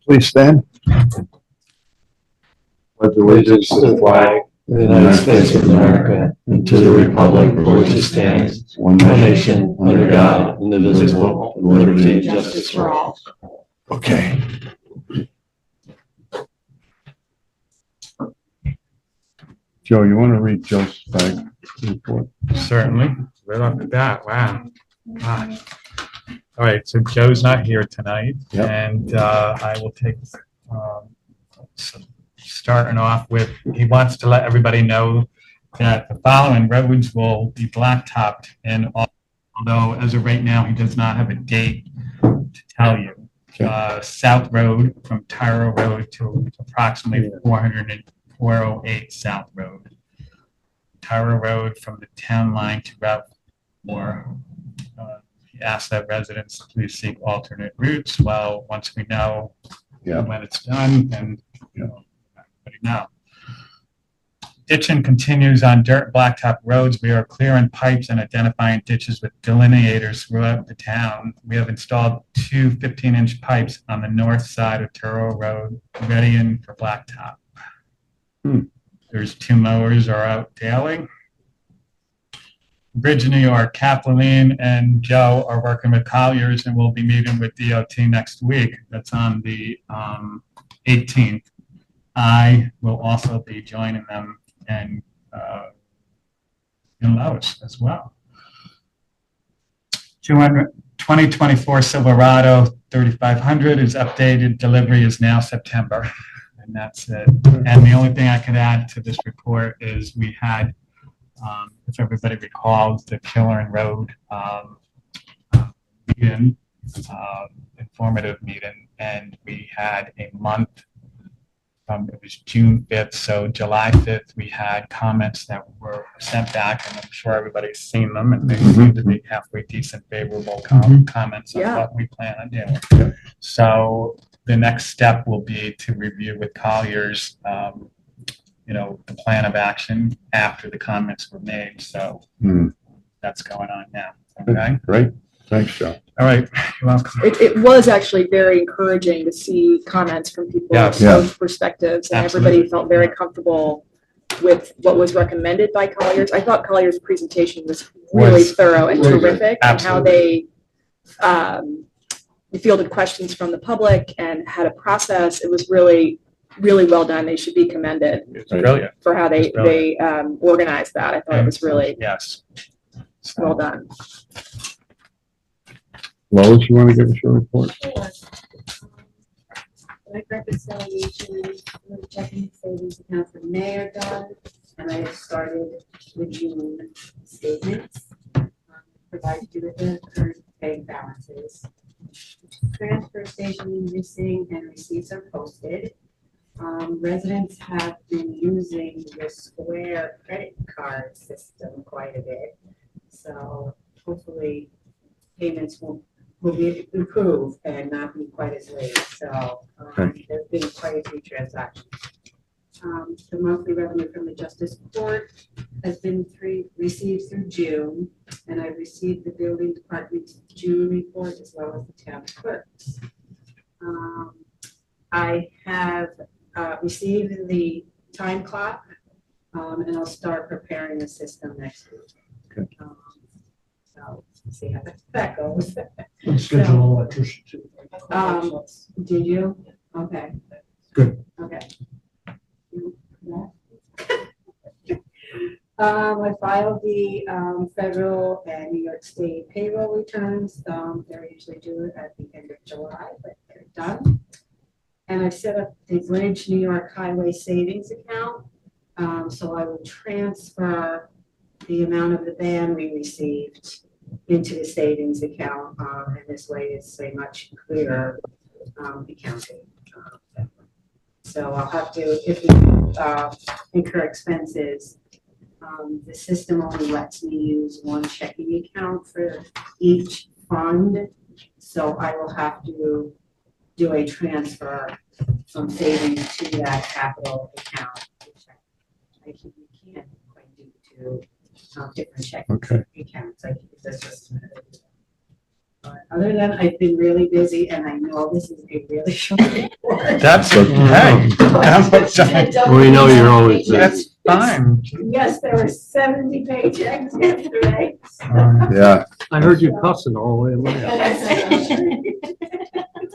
Please stand. Pledge allegiance to the flag of the United States of America, and to the republic for which it stands, one nation, under God, indivisible, with liberty and justice for all. Okay. Joe, you want to read Joe's flag report? Certainly. Right off the bat. Wow. Gosh. All right. So Joe's not here tonight, Yep. and I will take starting off with, he wants to let everybody know that the following roads will be blacktopped, and although as of right now he does not have a date to tell you. South Road from Tyro Road to approximately 408 South Road. Tyro Road from the town line to Route 4. He asked that residents please seek alternate routes. Well, once we know when it's done, then everybody know. Ditching continues on dirt blacktop roads. We are clearing pipes and identifying ditches with delineators throughout the town. We have installed two 15-inch pipes on the north side of Tyro Road, readying for blacktop. There's 2 mowers are out daily. Bridge New York, Kathleen and Joe are working with Colliers, and we'll be meeting with DOT next week. That's on the 18th. I will also be joining them and in Lois as well. 2024 Silverado 3500 is updated. Delivery is now September. And that's it. And the only thing I could add to this report is we had, if everybody recalls, the Killern Road meeting, informative meeting, and we had a month. It was June 5th, so July 5th, we had comments that were sent back, and I'm sure everybody's seen them, and they seem to be halfway decent, favorable comments on what we plan on doing. So the next step will be to review with Colliers, the plan of action after the comments were made. So that's going on now. Okay. Great. Thanks, Joe. All right. You're welcome. It was actually very encouraging to see comments from people of both perspectives, and everybody felt very comfortable with what was recommended by Colliers. I thought Colliers' presentation was really thorough and terrific, and how they fielded questions from the public and had a process. It was really, really well done. They should be commended for how they organized that. I thought it was really well done. Lois, you want to give us your report? Sure. My reconciliation, checking savings account for May are done, and I have started the June statements. Provided you with the current bank balances. Transfer station invoicing and receipts are posted. Residents have been using the Square credit card system quite a bit, so hopefully payments will be improved and not be quite as late. So there have been quite a few transactions. The monthly revenue from the Justice Court has been received through June, and I've received the building department's June report as well as the town clerk's. I have received the time clock, and I'll start preparing the system next week. So see how that goes. Schedule electrician too. Did you? Okay. Good. Okay. I filed the federal and New York State payroll returns. They're usually due at the end of July, but they're done. And I've set up the Bridge New York Highway Savings Account. So I will transfer the amount of the ban we received into the savings account, and this way it's a much clearer accounting. So I'll have to, if we incur expenses, the system only lets me use one checking account for each fund. So I will have to do a transfer from savings to that capital account, which I can't quite do to different checking accounts. I think that's just Other than I've been really busy and I know this is a really short report. That's, Okay. hey, We know you're always busy. that's fine. Yes, there were 70 paychecks yesterday. Yeah, I heard you cussing all the way along.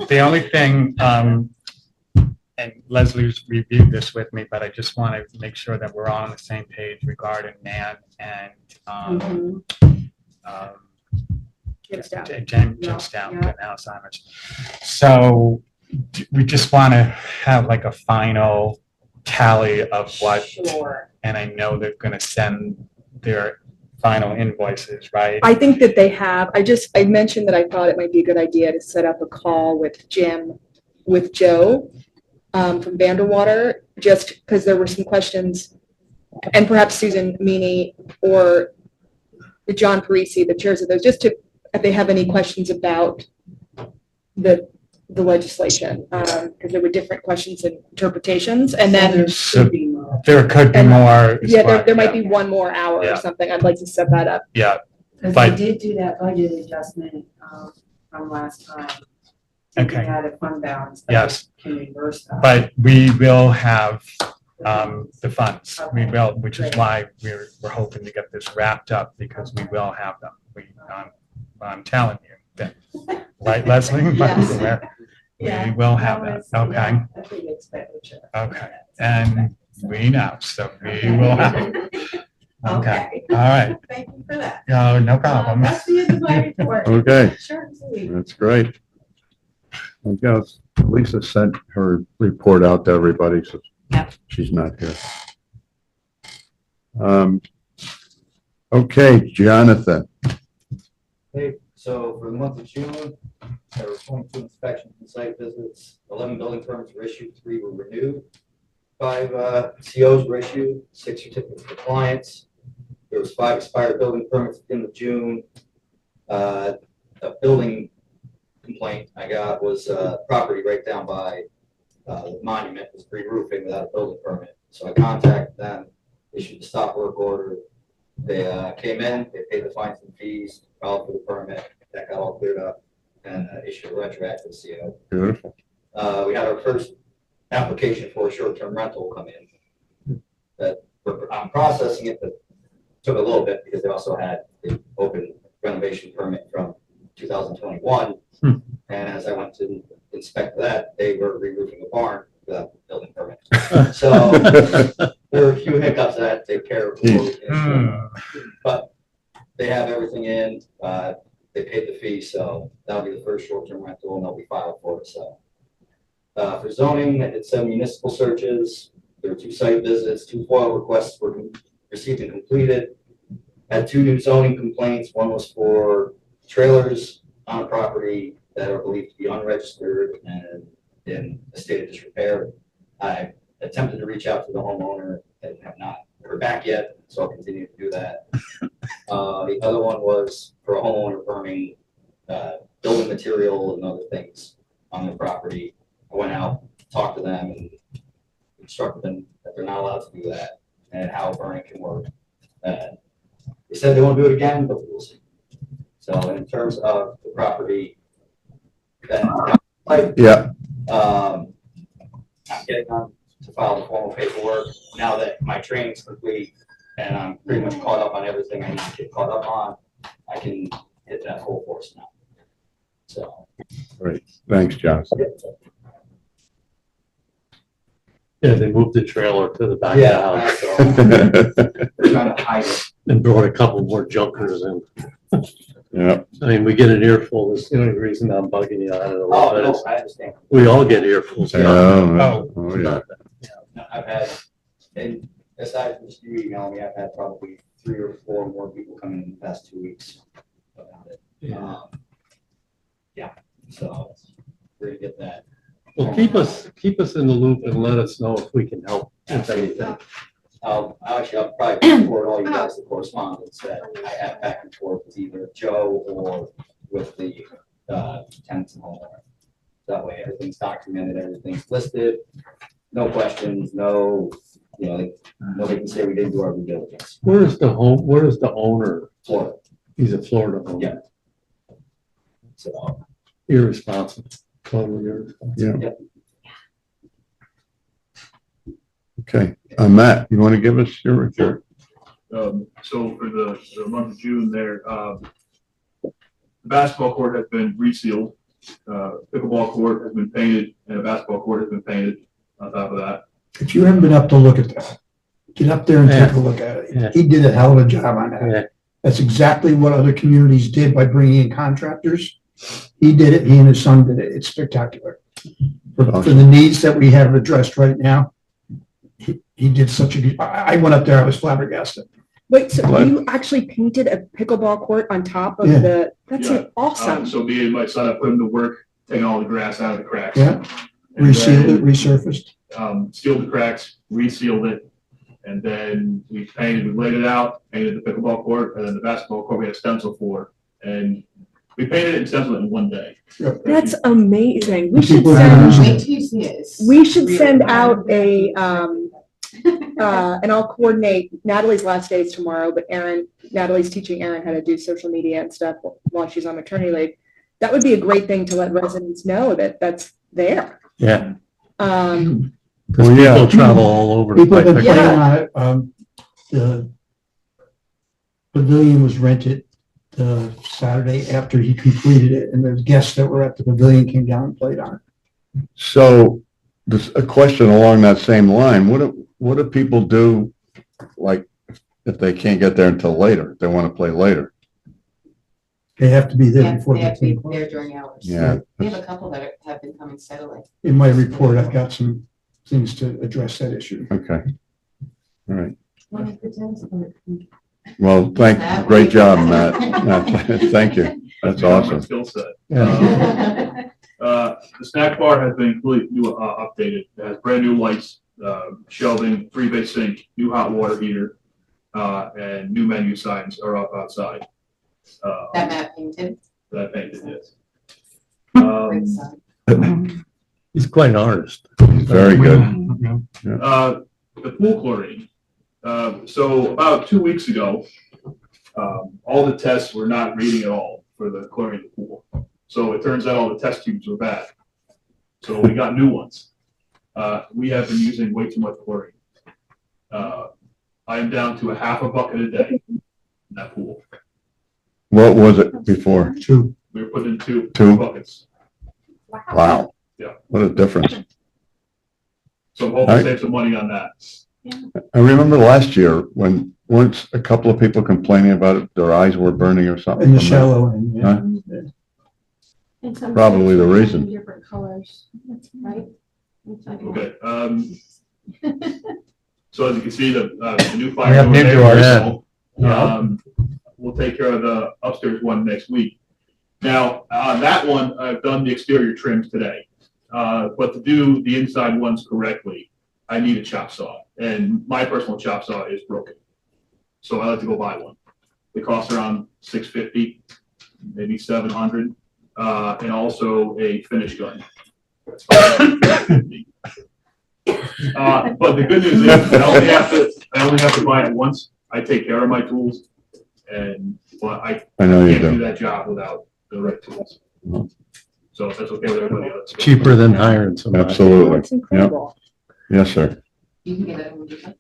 The only thing, and Leslie's reviewed this with me, but I just want to make sure that we're all on the same page regarding Nan and, Mhm. Jim Stout. Jim Yeah, Stout yeah. and Alzheimer's. So we just want to have like a final tally of what, Sure. and I know they're going to send their final invoices, right? I think that they have, I mentioned that I thought it might be a good idea to set up a call with Jim, with Joe from Vanderwater, just because there were some questions, and perhaps Susan Meany or John Parisi, the chairs of those, just to, if they have any questions about the legislation, because there were different questions and interpretations, and then, So Could be more. there could be And- more. yeah, there might be one more hour Yeah. or something. I'd like to set that up. Yeah, Because But- they did do that budget adjustment from last time. Okay. They had a fund balance. that Yes. Can reverse that. but we will have the funds. We will, which is why we're hoping to get this wrapped up, because we will have them. I'm telling you that, right, Leslie? Yes. Yeah, We will have that that, was, okay? yeah, a big expenditure. Okay. And we know, so we will have, okay, Okay. all right. Thank you for that. No, no problem. That's the end of my report. okay, Sure, and sweet. that's great. I guess Lisa sent her report out to everybody, so she's not here. Okay, Jonathan, Okay, so for the month of June, there were 22 inspections and site visits, 11 building permits were issued, 3 were renewed, 5 COs were issued, 6 certificates of compliance. There was 5 expired building permits at the end of June. A building complaint I got was property right down by the monument was re-roofing without a building permit. So I contacted them, issued the stop work order. They came in, they paid the fines and fees, filed for the permit, that got all cleared up, and issued a retroactive CO. beautiful. We had our first application for a short-term rental come in. I'm processing it, but took a little bit because they also had the open renovation permit from 2021. And as I went to inspect that, they were re-roofing a barn without a building permit. So there were a few hiccups that I had to take care of before we can issue it. But they have everything in, they paid the fee, so that'll be the first short-term rental, and they'll be filed for it, so. For zoning, I did 7 municipal searches, there were 2 site visits, 2 FOIL requests were received and completed. Had 2 new zoning complaints, one was for trailers on a property that are believed to be unregistered and in a state of disrepair. I attempted to reach out to the homeowner and have not heard back yet, so I'll continue to do that. The other one was for a homeowner burning building material and other things on their property. I went out, talked to them, and instructed them that they're not allowed to do that and how burning can work. They said they won't do it again, but we'll see. So in terms of the property, Yeah, I'm getting on to file the formal paperwork now that my training's complete and I'm pretty much caught up on everything I need to get caught up on. I can hit that full force now. So. great. Thanks, Jonathan. Yeah, they moved the trailer to the back of the Yeah, house so we're trying to hide it. and brought a couple more junkers in. Yeah, I mean, we get an earful. That's the only reason I'm bugging you on it a Oh, little bit. no, is I understand. We all get earfuls. oh, yeah. No, I've had, and aside from just you emailing me, I've had probably 3 or 4 more people come in the past 2 weeks about it. Yeah, so we're gonna get that. Well, keep us in the loop and let us know if we can help, if anything. I'll probably forward all you guys the correspondence that I have back and forth with either Joe or with the tenants and homeowner. That way, everything's documented, everything's listed, no questions, no, nobody can say we didn't do our due diligence. Where is the owner? Florida. He's a Florida owner. Yeah. So, Irresponsible, totally irresponsible. Yeah. Okay, Matt, you want to give us your report? So for the month of June there, the basketball court has been resealed. Pickleball court has been painted and a basketball court has been painted on top of that. If you haven't been up to look at that, get up there and take a look at Yeah. it. He did a hell of a job on Yeah. that. That's exactly what other communities did by bringing in contractors. He did it, he and his son did it. It's spectacular. For the needs that we have addressed right now, he did such a good, I went up there, I was flabbergasted. Wait, so What? you actually painted a pickleball court on top of Yeah. that's Yeah. awesome. So me and my son, I put him to work, taking all the grass out of the cracks. Yeah. And Resealed it, then, resurfaced. Sealed the cracks, resealed it, and then we laid it out, painted the pickleball court, and then the basketball court we had a stencil for. And we painted it and stenciled it in one day. That's amazing. We should People are send, using Wait till you see it. we should send out and I'll coordinate, Natalie's last day is tomorrow, but Natalie's teaching Erin how to do social media and stuff while she's on maternity leave. That would be a great thing to let residents know that that's there. Yeah, Um, because Well, yeah. people travel all over the People have been place. playing on it. The pavilion was rented the Saturday after he completed it, and the guests that were at the pavilion came down and played on it. So, this, a question along that same line, what do people do, like, if they can't get there until later, they want to play later? They have to be there Yeah, before they the have to be 10 o'clock. there during hours. Yeah, We have a couple that have been coming steadily. In my report, I've got some things to address that issue. okay. All right. One of the tennis court. Well, great job, Matt. Thank you. That's awesome. Skill set. Yeah. The snack bar has been completely new, updated. It has brand new lights, shelving, 3-bay sink, new hot water heater, and new menu signs are up outside. That Matt painted. That I painted, yes. Great sign. He's quite an artist. Very good. The pool chlorine. So about 2 weeks ago, all the tests were not reading at all for the chlorine in the pool. So it turns out all the test tubes were bad. So we got new ones. We have been using way too much chlorine. I am down to a half a bucket a day in that pool. What was it before? True. We were putting in two Two? buckets. Wow. Yeah. What a difference. So I'm hoping to save some money on that. I remember last year when, weren't a couple of people complaining about it, their eyes were burning or something? In the from shallow end, yeah. Huh? Yeah. And some Probably the sections are reason. Different colors, right? Okay. So as you can see, the new We fire have door new there. doors. We'll take care of the upstairs one next week. Now, on that one, I've done the exterior trims today. But to do the inside ones correctly, I need a chop saw, and my personal chop saw is broken. So I like to go buy one. It costs around $650, maybe $700, and also a finish gun. That's $550. But the good news is I only have to buy it once. I take care of my tools, but I I know you can't do do. that job without the right tools. Mhm. So if that's okay with everybody else. Cheaper than hiring somebody. Absolutely. that's incredible. Yes, sir. You can get it when you can.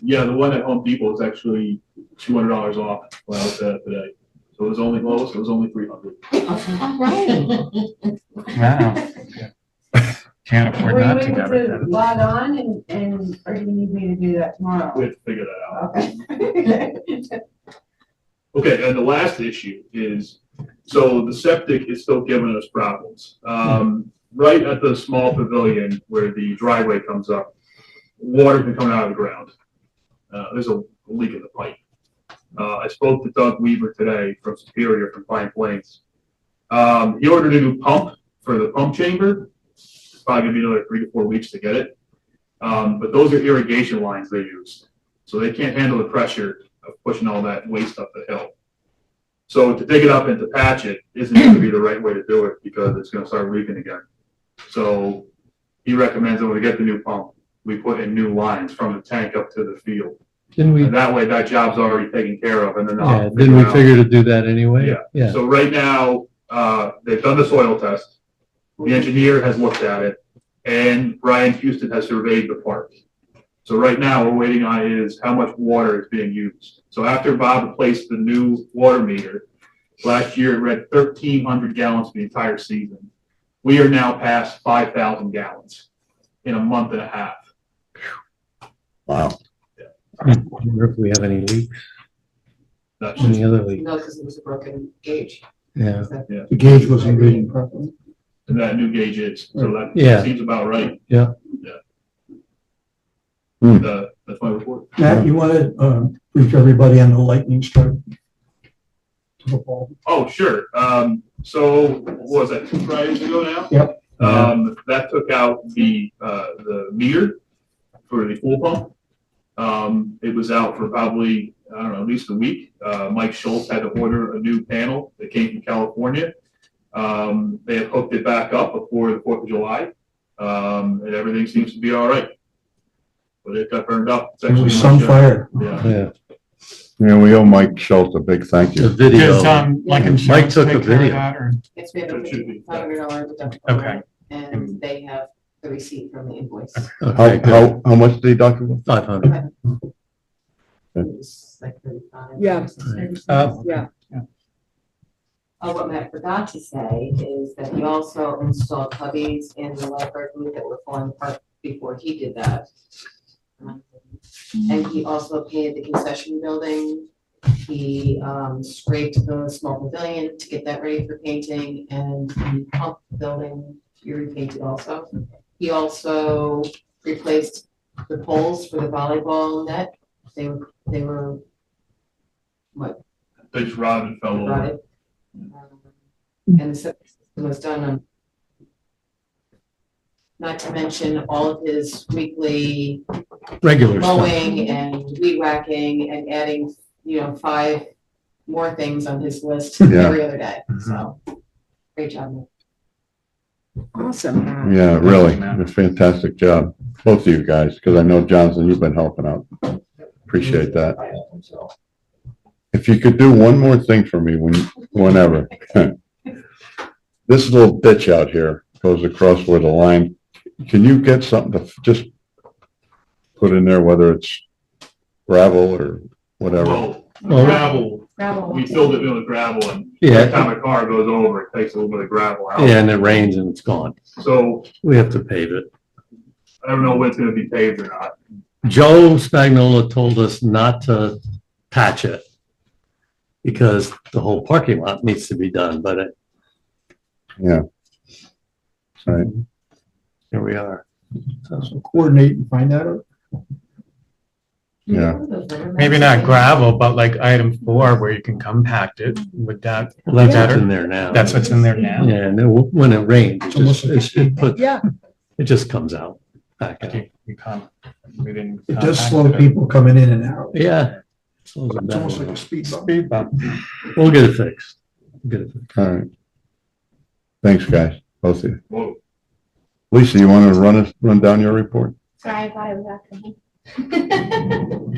Yeah, the one at Home Depot is actually $200 off when I was at today. So it was only lowest, it was only $300. Wow. Can't afford Were you not to able get to it. log on and, or do you need me to do that tomorrow? We have to figure that out. Okay. Okay, and the last issue is, so the septic is still giving us problems. Right at the small pavilion where the driveway comes up, water's been coming out of the ground. There's a leak in the pipe. I spoke to Doug Weaver today from Superior from Pine Plains. He ordered a new pump for the pump chamber. It's probably gonna be another 3 to 4 weeks to get it. But those are irrigation lines they use. So they can't handle the pressure of pushing all that waste up the hill. So to dig it up and to patch it isn't going to be the right way to do it because it's going to start leaking again. So he recommends that when we get the new pump, we put in new lines from the tank up to the field Didn't we, And that way, that job's already taken care of, and then yeah, I'll didn't we out- figure to do that anyway? Yeah. Yeah. So right now, they've done the soil test. The engineer has looked at it, and Brian Houston has surveyed the park. So right now, we're waiting on is how much water is being used. So after Bob replaced the new water meter, last year it read 1,300 gallons for the entire season. We are now past 5,000 gallons in a month and a half. Wow. I wonder if we have any leaks, That's just, any other leaks? No, because it was a broken gauge. Yeah. The gauge wasn't reading properly. and that new gauge is, so that Yeah. seems about right. Yeah. That's my report. Matt, you want to brief everybody on the lightning strike? Oh, sure. So what was that, 2 Fridays ago now? Yep. That took out the meter for the pool pump. It was out for probably, I don't know, at least a week. Mike Schultz had to order a new panel that came from California. They have hooked it back up before the 4th of July. And everything seems to be all right. But it got burned up. It's It actually was much, some fire. Yeah. Yeah. Yeah, we owe Mike Schultz a big thank The you. video. Does, like, Mike insurance took a take care of video. that, or? It's made It should be. $500 deductible. Okay. And they have the receipt from the invoice. Okay, good. How much deductible? 500. It was like 35. Yeah. Yeah. What Matt forgot to say is that he also installed cubbies in the library booth that were falling apart before he did that. And he also painted the concession building. He scraped the small pavilion to get that ready for painting, and the pump building he repainted also. He also replaced the poles for the volleyball net. They were what, They just rotted and fell over. rotted. And the septic system was done on. Not to mention all of his weekly Regular stuff. mowing and weed whacking and adding, 5 more things on his list Yeah. every other day, so. Great job. Awesome. Yeah, really, a fantastic job, both of you guys, because I know Johnson, you've been helping out. Appreciate that. If you could do one more thing for me whenever. This little ditch out here goes across where the line, can you get something to just put in there, whether it's gravel or whatever? Well, gravel, Gravel. we filled it in with gravel, and Yeah. every time a car goes over, it takes a little bit of gravel out. Yeah, and it rains and it's gone. So We have to pave it. I don't know when it's gonna be paved or not. Joe Spagnola told us not to patch it because the whole parking lot needs to be done, but Yeah. Right. here we are. So coordinate and find that out. Yeah. Maybe not gravel, but like item 4 where you can compact it, would that, Well, that's what's Better. in there now. that's what's in there now? Yeah, and when it rains, Yeah. it just comes out back out. We didn't. It does compact slow it. people coming in and out. Yeah. Slows it It's almost like down. a speed bump. Speed bump. We'll get it fixed. Get it fixed. All right. Thanks, guys, both of you. Whoa. Lisa, you want to run down your report? Sorry, I thought I was after him.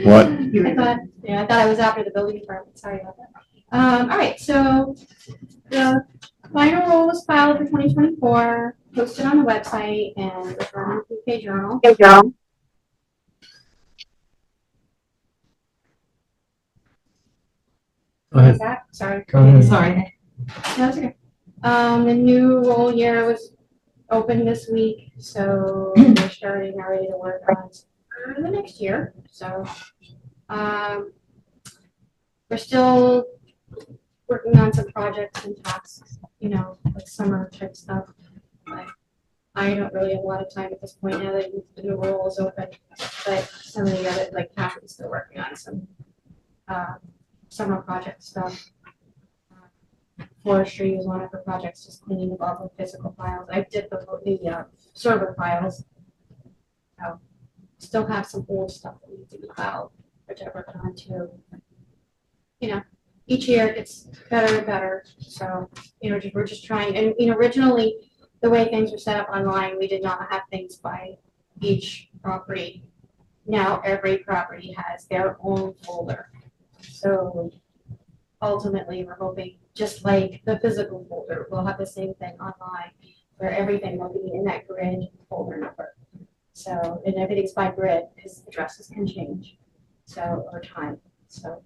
What? I thought I was after the building department, sorry about that. All right, so the final roll was filed for 2024, posted on the website and returned to the UK Journal. Go ahead. Sorry. Go ahead. Sorry. No, it's okay. The new roll year was open this week, so we're starting already to work on for the next year, so. We're still working on some projects and tasks, like summer type stuff. But I don't really have a lot of time at this point now that the new role is open, but some of the other, like Catherine's still working on some, summer project stuff. Forestry is one of her projects, just cleaning up all the physical files. I did the server files. Still have some old stuff that needs to be filed, which I worked on too. Each year it gets better and better. So, we're just trying, and, originally, the way things were set up online, we did not have things by each property. now every property has their own folder. So ultimately, we're hoping, just like the physical folder, we'll have the same thing online, where everything will be in that grid folder number. So, and everything's by grid, because addresses can change, so, over time, so.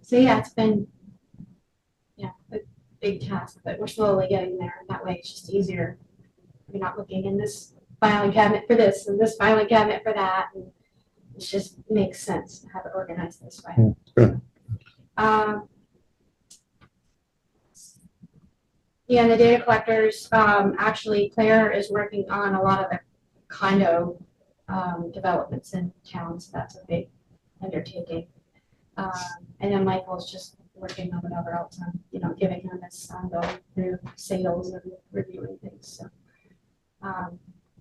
So yeah, it's been, a big task, but we're slowly getting there, and that way it's just easier. You're not looking in this filing cabinet for this, and this filing cabinet for that, and it just makes sense to have it organized this way. Good. Yeah, and the data collectors, actually Claire is working on a lot of the condo developments in town, so that's a big undertaking. And then Michael's just working on whatever else I'm, giving him this ongoing through sales and reviewing things, so.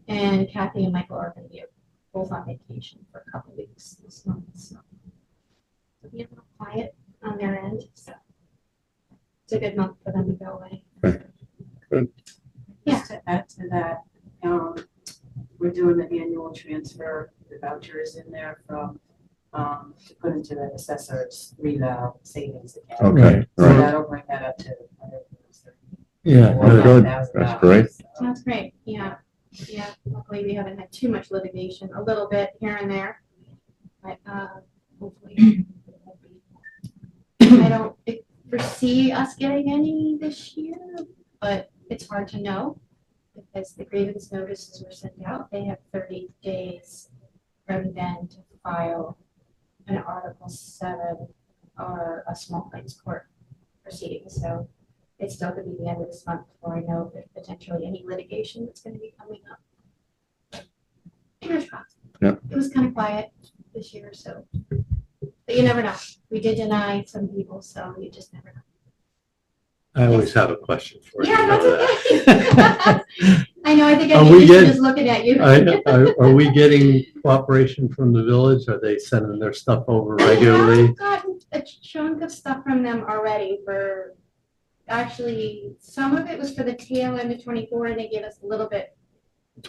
And Kathy and Michael are gonna be both on vacation for a couple weeks this month, so. It'll be a little quiet on their end, so. It's a good month for them to go away. Just to add to that, we're doing the annual transfer, the vouchers in there from, to put into the assessor's reval savings account. Okay, So right. that'll bring that up to. Yeah. Good. That's great. That's great, yeah. Luckily, we haven't had too much litigation, a little bit here and there, but, hopefully. it won't be. I don't foresee us getting any this year, but it's hard to know because the grievance notices were sent out. They have 30 days from then to file an Article 7 or a small claims court proceeding. So it's still going to be the end of this month before I know if there's potentially any litigation that's going to be coming up. Fingers crossed. Yep. It was kind of quiet this year, so. But you never know. We did deny some people, so you just never know. I always have a question for you. Yeah, you know that's that. okay. I know, I think Are I'm we just getting- looking at you. Are we getting cooperation from the village? Are they sending their stuff over regularly? I've gotten a chunk of stuff from them already for, actually, some of it was for the tail end of 24, and they gave us a little bit.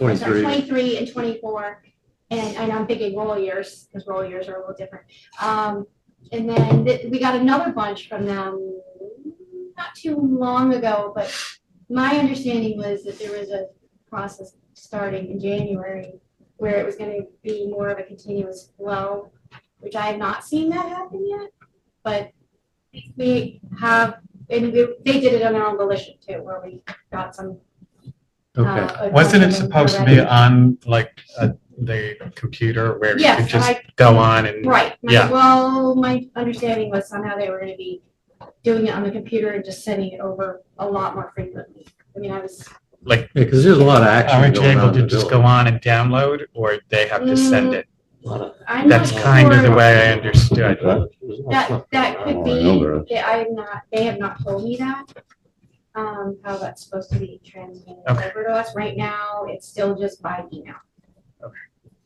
I'm sorry, 23. 23 and 24, and I'm thinking roll years, because roll years are a little different. And then we got another bunch from them not too long ago, but my understanding was that there was a process starting in January where it was going to be more of a continuous flow, which I have not seen that happen yet, but we have, and they did it on their own volition too, where we got some. Okay. Wasn't it bunch of them supposed to be already. on like the computer where you Yes, could just I- go on and? Right. Yeah. Well, my understanding was somehow they were going to be doing it on the computer and just sending it over a lot more frequently. I mean, I was. Like, Because there's a lot of action aren't you going on able in to the just go village. on and download, or they have to send it? A lot of- I'm not That's kind of the sure. way I understood. There's a lot of That stuff that going could on. Oh, I know there be. They have not told me that. How that's supposed to be transmitted Okay. over to us. Right now, it's still just by email. Okay.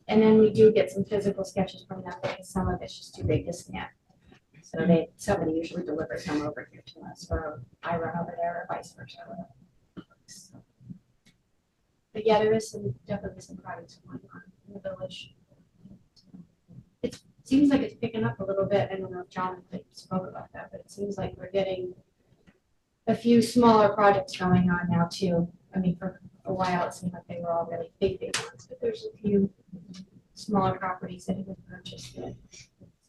And then we do get some physical sketches from them because some of it's just too big to scan. So somebody usually delivers them over here to us, or I run over there, or vice versa. So. But yeah, there is definitely some projects going on in the village. It seems like it's picking up a little bit. I don't know if John spoke about that, but it seems like we're getting a few smaller projects going on now too. I mean, for a while, it seemed like they were all really big ones, but there's a few smaller properties that have been purchased that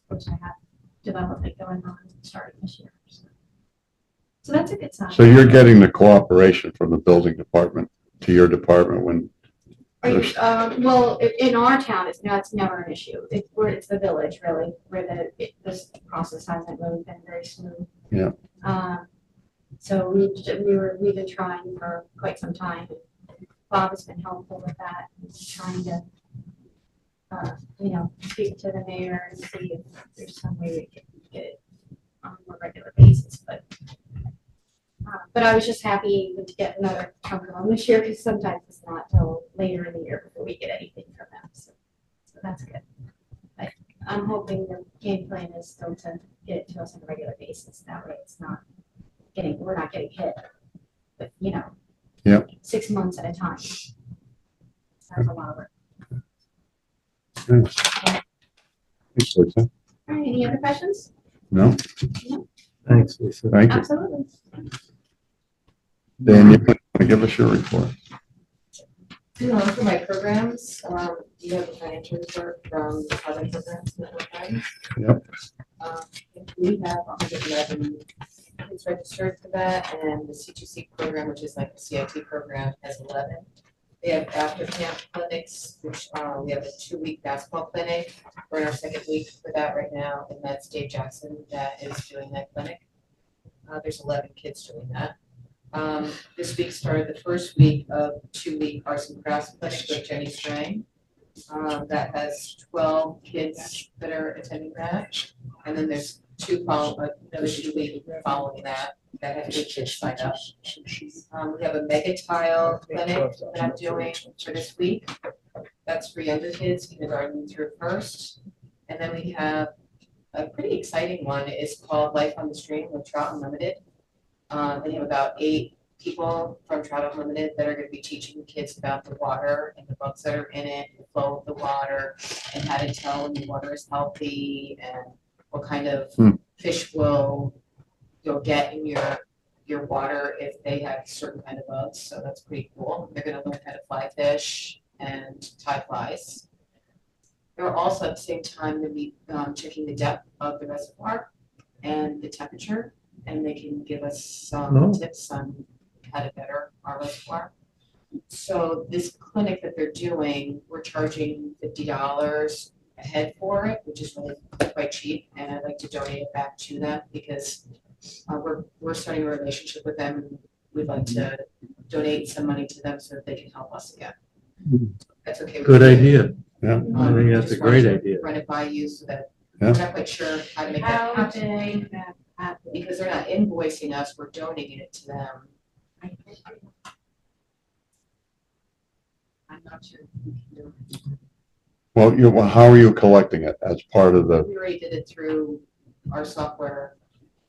supposed to have development going on starting this year. So that's a good sign. So you're getting the cooperation from the building department to your department when, Are you, well, in our town, it's never an issue. It's the village really, where this process hasn't really been very smooth. Yeah. So we've been trying for quite some time. Bob has been helpful with that. He's trying to, speak to the mayor and see if there's some way we can get it on a more regular basis. But I was just happy to get another chunk of them this year because sometimes it's not till later in the year before we get anything from them. So that's good. I'm hoping the game plan is still to get it to us on a regular basis. That way we're not getting hit, but Yep. 6 months at a time. That's a lot of work. Thanks, Lisa. All right, any other questions? No, Thanks, Lisa. thank you. Absolutely. Dan, you want to give us your report? For my programs, you have the financial report from the other programs that we're running. Yep. We have 111 kids registered for that, and the C2C program, which is like the CIT program, has 11. We have after camp clinics, which we have a 2-week basketball clinic. We're in our 2nd week for that right now, and that's Dave Jackson that is doing that clinic. There's 11 kids doing that. This week started the first week of 2-week arts and crafts clinic with Jenny Strang. That has 12 kids that are attending that. And then there's another 2 weeks following that have 8 kids signed up. We have a mega tile clinic that I'm doing for this week. That's for younger kids, kindergarten through 1st. And then we have a pretty exciting one. It's called Life on the Stream with Trout Unlimited. They have about 8 people from Trout Unlimited that are going to be teaching the kids about the water and the bugs that are in it, the flow of the water, and how to tell when the water is healthy and what kind of fish you'll get in your water if they have certain kind of bugs. So that's pretty cool. They're going to learn how to fly fish and tie flies. They're also at the same time going to be checking the depth of the reservoir and the temperature, and they can give us some tips on how to better our reservoir. So this clinic that they're doing, we're charging $50 a head for it, which is really quite cheap, and I'd like to donate it back to them because we're starting a relationship with them, and we'd like to donate some money to them so that they can help us again. That's okay. Good idea. Yeah. I think that's a great idea. Run it by you so that Yeah. we're not quite sure how to make that How happen. to make that happen. Because they're not invoicing us, we're donating it to them. I'm not sure. if we can do it. Well, how are you collecting it as part of the, We already did it through our software.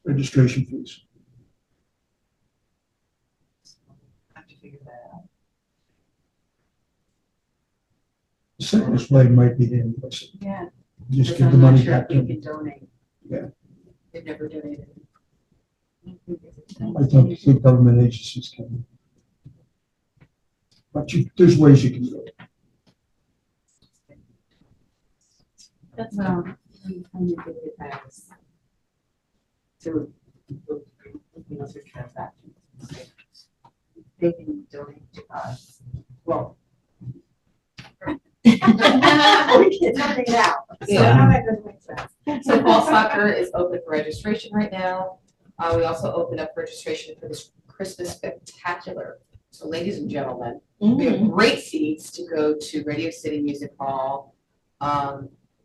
Registration fees. I have to figure that out. The simplest way might be to invoice it. Yeah. Just Because give the I'm not money sure back if to you them. can donate. Yeah. They've never donated. I think government agencies can. But there's ways you can do it. That's Well, I'm gonna get that to, through transactions. They can donate to us. Well. We can donate out. So how that doesn't make sense. So fall soccer is open for registration right now. We also opened up registration for this Christmas spectacular. So ladies and gentlemen, we have great seats to go to Radio City Music Hall.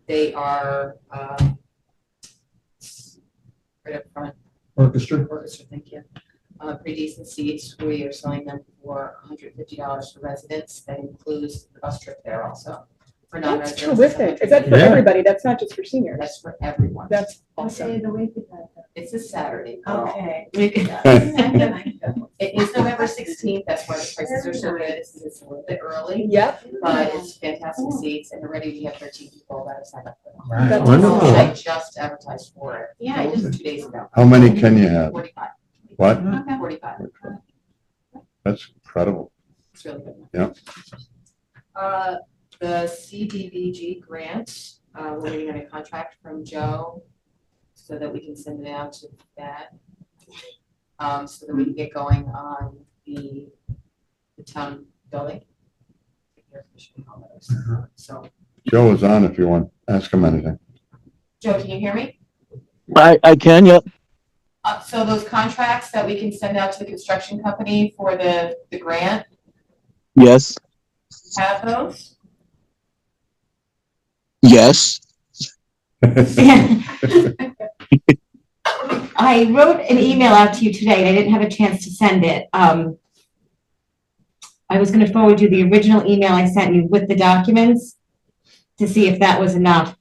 They are right up front. Orchestra. Orchestra, thank you. Pretty decent seats. We are selling them for $150 for residents. That includes the bus trip there also. For That's non-residents, terrific. Is that for Yeah. everybody? That's not just for seniors. That's for everyone. That's What day awesome. of the week is that? It's a Saturday. Okay. It is November 16th. That's why the prices are so good. It's a little bit early, Yep. but it's fantastic seats. And already we have 13 people that have signed up for them. That's Wonderful. awesome. I just advertised for it. Yeah, I just 2 days ago. how many can you have? 45. What? 45. That's incredible. It's really good. Yeah. The CDBG grant, we're waiting on a contract from Joe so that we can send it out to that. So that we can get going on the town building. So, Joe is on if you want, ask him anything. Joe, can you hear me? I can, yep. So those contracts that we can send out to the construction company for the grant, Yes, have those? yes. I wrote an email out to you today, and I didn't have a chance to send it. I was gonna forward you the original email I sent you with the documents to see if that was enough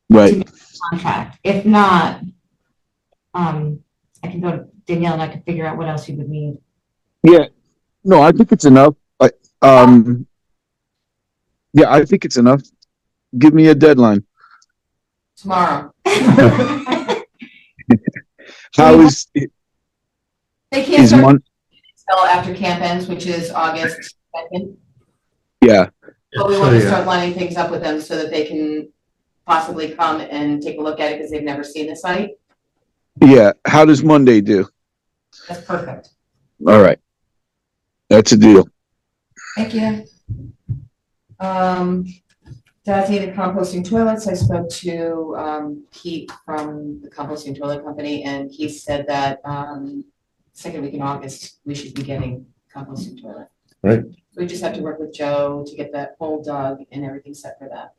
Right. contract. If not, I can go to Danielle and I can figure out what else you would need. Yeah. No, I think it's enough. Yeah, I think it's enough. Give me a deadline. Tomorrow. How is, They can't is start Mon, until after camp ends, which is August 2nd. yeah, But we want to start lining things up with them so that they can possibly come and take a look at it because they've never seen the site. yeah. How does Monday do? That's perfect. All right. That's a deal. Thank you. Designated composting toilets, I spoke to Pete from the composting toilet company, and he said that second week in August, we should be getting composting toilet. Right. We just have to work with Joe to get that hole dug and everything set for that.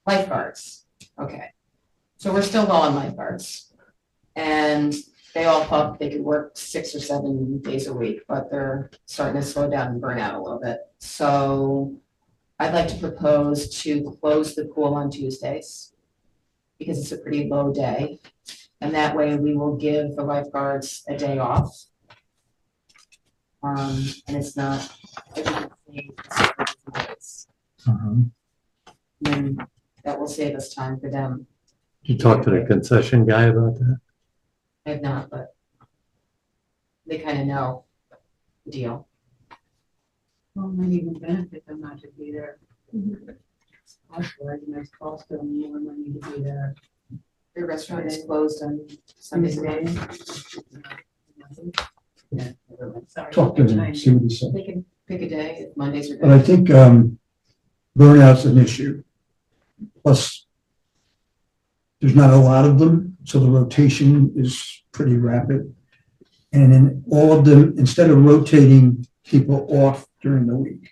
Lifeguards, okay. So we're still low on lifeguards. And they all thought they could work 6 or 7 days a week, but they're starting to slow down and burn out a little bit. So I'd like to propose to close the pool on Tuesdays because it's a pretty low day. And that way we will give the lifeguards a day off. And it's not. And that will save us time for them. You talk to the concession guy about that? I have not, but they kind of know the deal. Well, might even benefit them not to be there. Otherwise, it makes cost them more money to be there. Their restaurant is closed on Sundays and Mondays. Yeah, sorry. Talk to them, see what he said. They can pick a day if Mondays are But I good. think, burnout's an issue. Plus, there's not a lot of them, so the rotation is pretty rapid. And in all of them, instead of rotating people off during the week,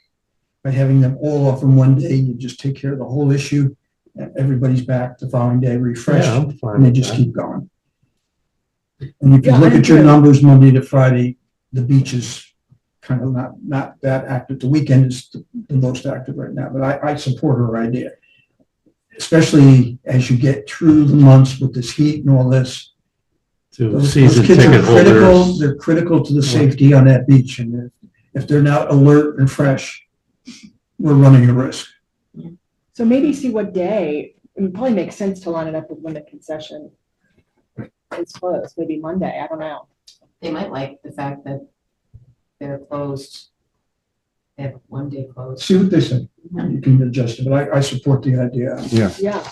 by having them all off in one day, you just take care of the whole issue. And everybody's back the following day refreshed, Yeah, I'm fine and they with just that. keep going. And if you Yeah, look I'm at your good. numbers Monday to Friday, the beach is kind of not that active. The weekend is the most active right now, but I support her idea. Especially as you get through the months with this heat and all this. To Those season kids are ticket critical, holders. they're critical to the safety on that beach, and if they're not alert and fresh, we're running a risk. So maybe see what day, it probably makes sense to line it up with when the concession is closed, maybe Monday, I don't know. They might like the fact that they're closed. They have one day closed. See what they say. You can adjust it, but I support the idea. Yeah,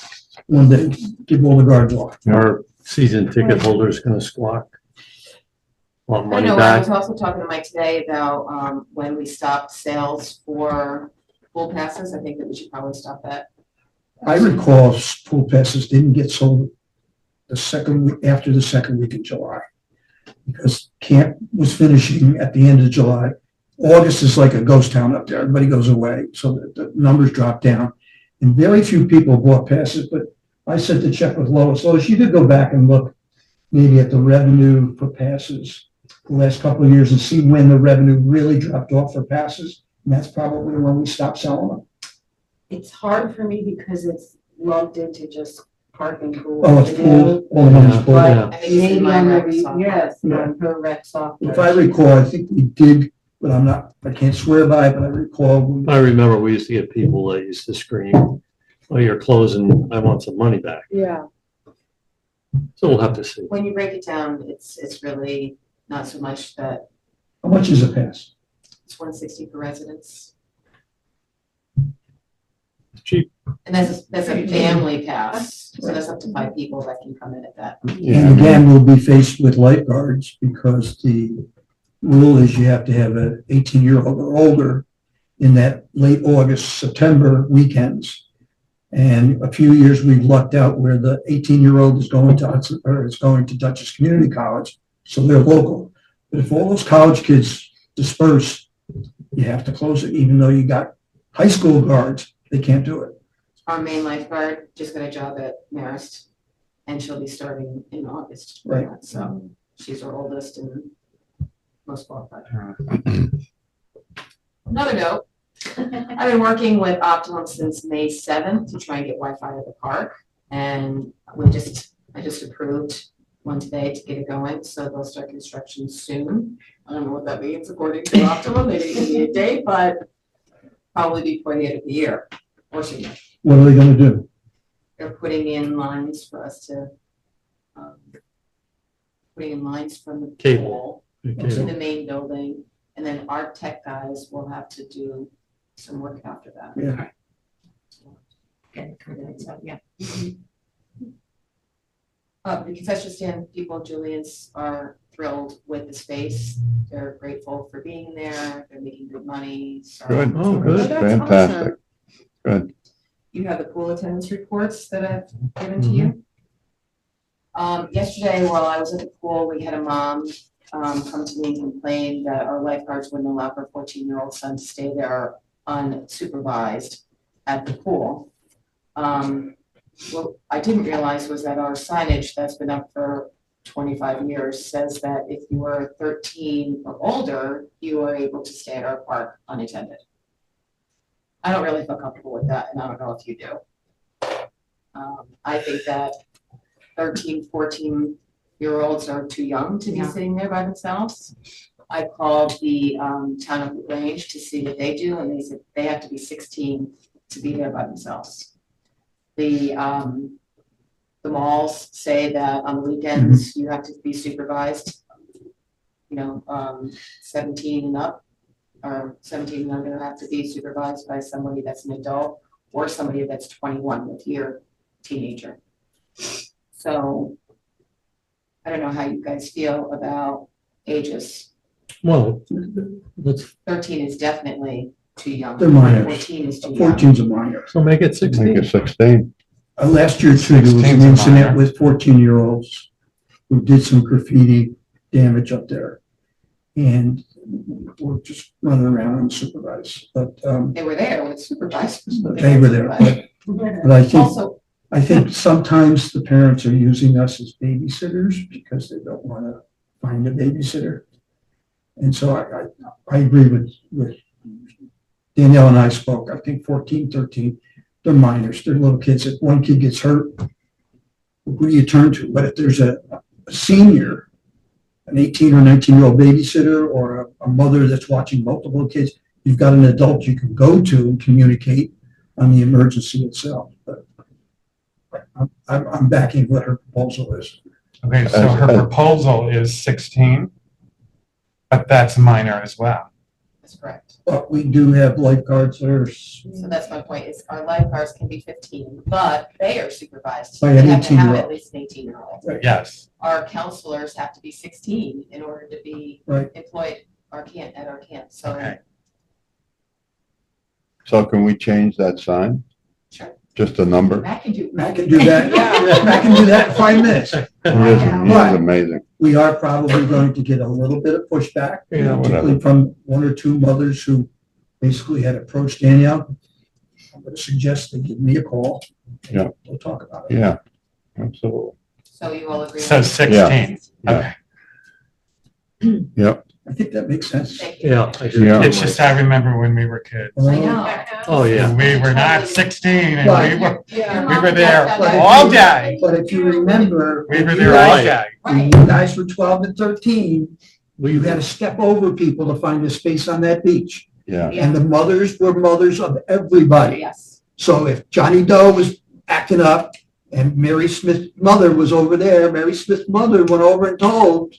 One day, give all the guards off. Our season ticket holders gonna squawk. Want I money know, I back? was also talking to Mike today about when we stopped sales for pool passes. I think that we should probably stop that. I recall pool passes didn't get sold the second week, after the second week in July. Because camp was finishing at the end of July. August is like a ghost town up there. Everybody goes away, so the numbers drop down. And very few people bought passes, but I said to check with Lois. Lois, you could go back and look maybe at the revenue for passes the last couple of years and see when the revenue really dropped off for passes. And that's probably when we stopped selling them. It's hard for me because it's lumped into just parking pool. Oh, it's pool, all the money's pool. Yeah. I think it's in Maybe my on rec the, software. yes, Yeah. on her rec software. If I recall, I think we did, but I can't swear by it, but I recall. I remember we used to get people that used to scream, oh, you're closing, I want some money back. yeah. So we'll have to see. When you break it down, it's really not so much that How much is a pass? it's 160 per residence. Cheap. And that's a family pass, so that's up to 5 people that can come in at that. And again, we'll be faced with lifeguards because the rule is you have to have an 18-year-old or older in that late August, September weekends. And a few years we've lucked out where the 18-year-old is going to Hudson, or is going to Dutchess Community College, so they're local. But if all those college kids disperse, you have to close it, even though you got high school guards, they can't do it. Our main lifeguard just got a job at Marist, and she'll be starting in August. Right. So she's our oldest and most qualified. Another note, I've been working with Optimum since May 7th to try and get Wi-Fi at the park. And I just approved one today to get it going, so they'll start construction soon. I don't know what that means according to Optimum, they didn't give me a date, but probably before the end of the year, or sooner. What are they gonna do? They're putting in lines for us to, putting in lines from the Cable. pool to the main building, and then our tech guys will have to do some work after that. Yeah. Yeah. The concession stand people, Julian's, are thrilled with the space. They're grateful for being there. They're making good money. So Good. Oh, good. That's Fantastic. Good. you have the pool attendance reports that I've given to you. Yesterday, while I was at the pool, we had a mom come to me and complain that our lifeguards wouldn't allow her 14-year-old son to stay there unsupervised at the pool. What I didn't realize was that our signage that's been up for 25 years says that if you are 13 or older, you are able to stay at our park unattended. I don't really feel comfortable with that, and I don't know if you do. I think that 13, 14-year-olds are too young to be Yeah. sitting there by themselves. I called the town of LaGrange to see what they do, and they said they have to be 16 to be there by themselves. The malls say that on the weekends, you have to be supervised, 17 and up, or 17 and under have to be supervised by somebody that's an adult or somebody that's 21 with your teenager. So I don't know how you guys feel about ages. Well, let's, 13 is definitely too young. They're minors. 14 is too young. 14's a minor. so make it Make 16. it 16. Last year too, there was 16's an a incident minor. with 14-year-olds who did some graffiti damage up there. And were just running around unsupervised, but, They were there with supervisors. but they were there. supervised. But I think, Also, I think sometimes the parents are using us as babysitters because they don't want to find a babysitter. And so I agree with Danielle and I spoke, I think 14, 13, they're minors, they're little kids. If one kid gets hurt, who do you turn to? But if there's a senior, an 18 or 19-year-old babysitter or a mother that's watching multiple kids, you've got an adult you can go to and communicate on the emergency itself. But I'm backing what her proposal is. Okay, so her proposal is 16, but that's minor as well. that's correct. But we do have lifeguards that are So that's my point, is our lifeguards can be 15, but they are supervised. By They an have to have 18-year-old. at least an 18-year-old. Yes. Our counselors have to be 16 in order to be Right. employed at our camp, so. Okay. So can we change that sign? Sure. Just a number? Matt can do. Matt can do that. Matt can do that in 5 minutes. He is amazing. We are probably going to get a little bit of pushback, Yeah, particularly whatever. from one or two mothers who basically had approached Danielle. I'm going to suggest they give me a call. and Yeah. We'll talk about it. Yeah, absolutely. So you all agree? So on- 16. Yeah. Okay. Yep. I think that makes sense. Thank you. Yeah. I do. Yeah. It's just, I remember when we were kids. I know. Oh, yeah. We were not 16 and Right. we were there all day. But if you remember, We were when there all Right. day. you guys were 12 and 13, We, you had to step over people to find a space on that beach. Yeah. And the mothers were mothers of everybody. Yes. So if Johnny Doe was acting up and Mary Smith's mother was over there, Mary Smith's mother went over and told,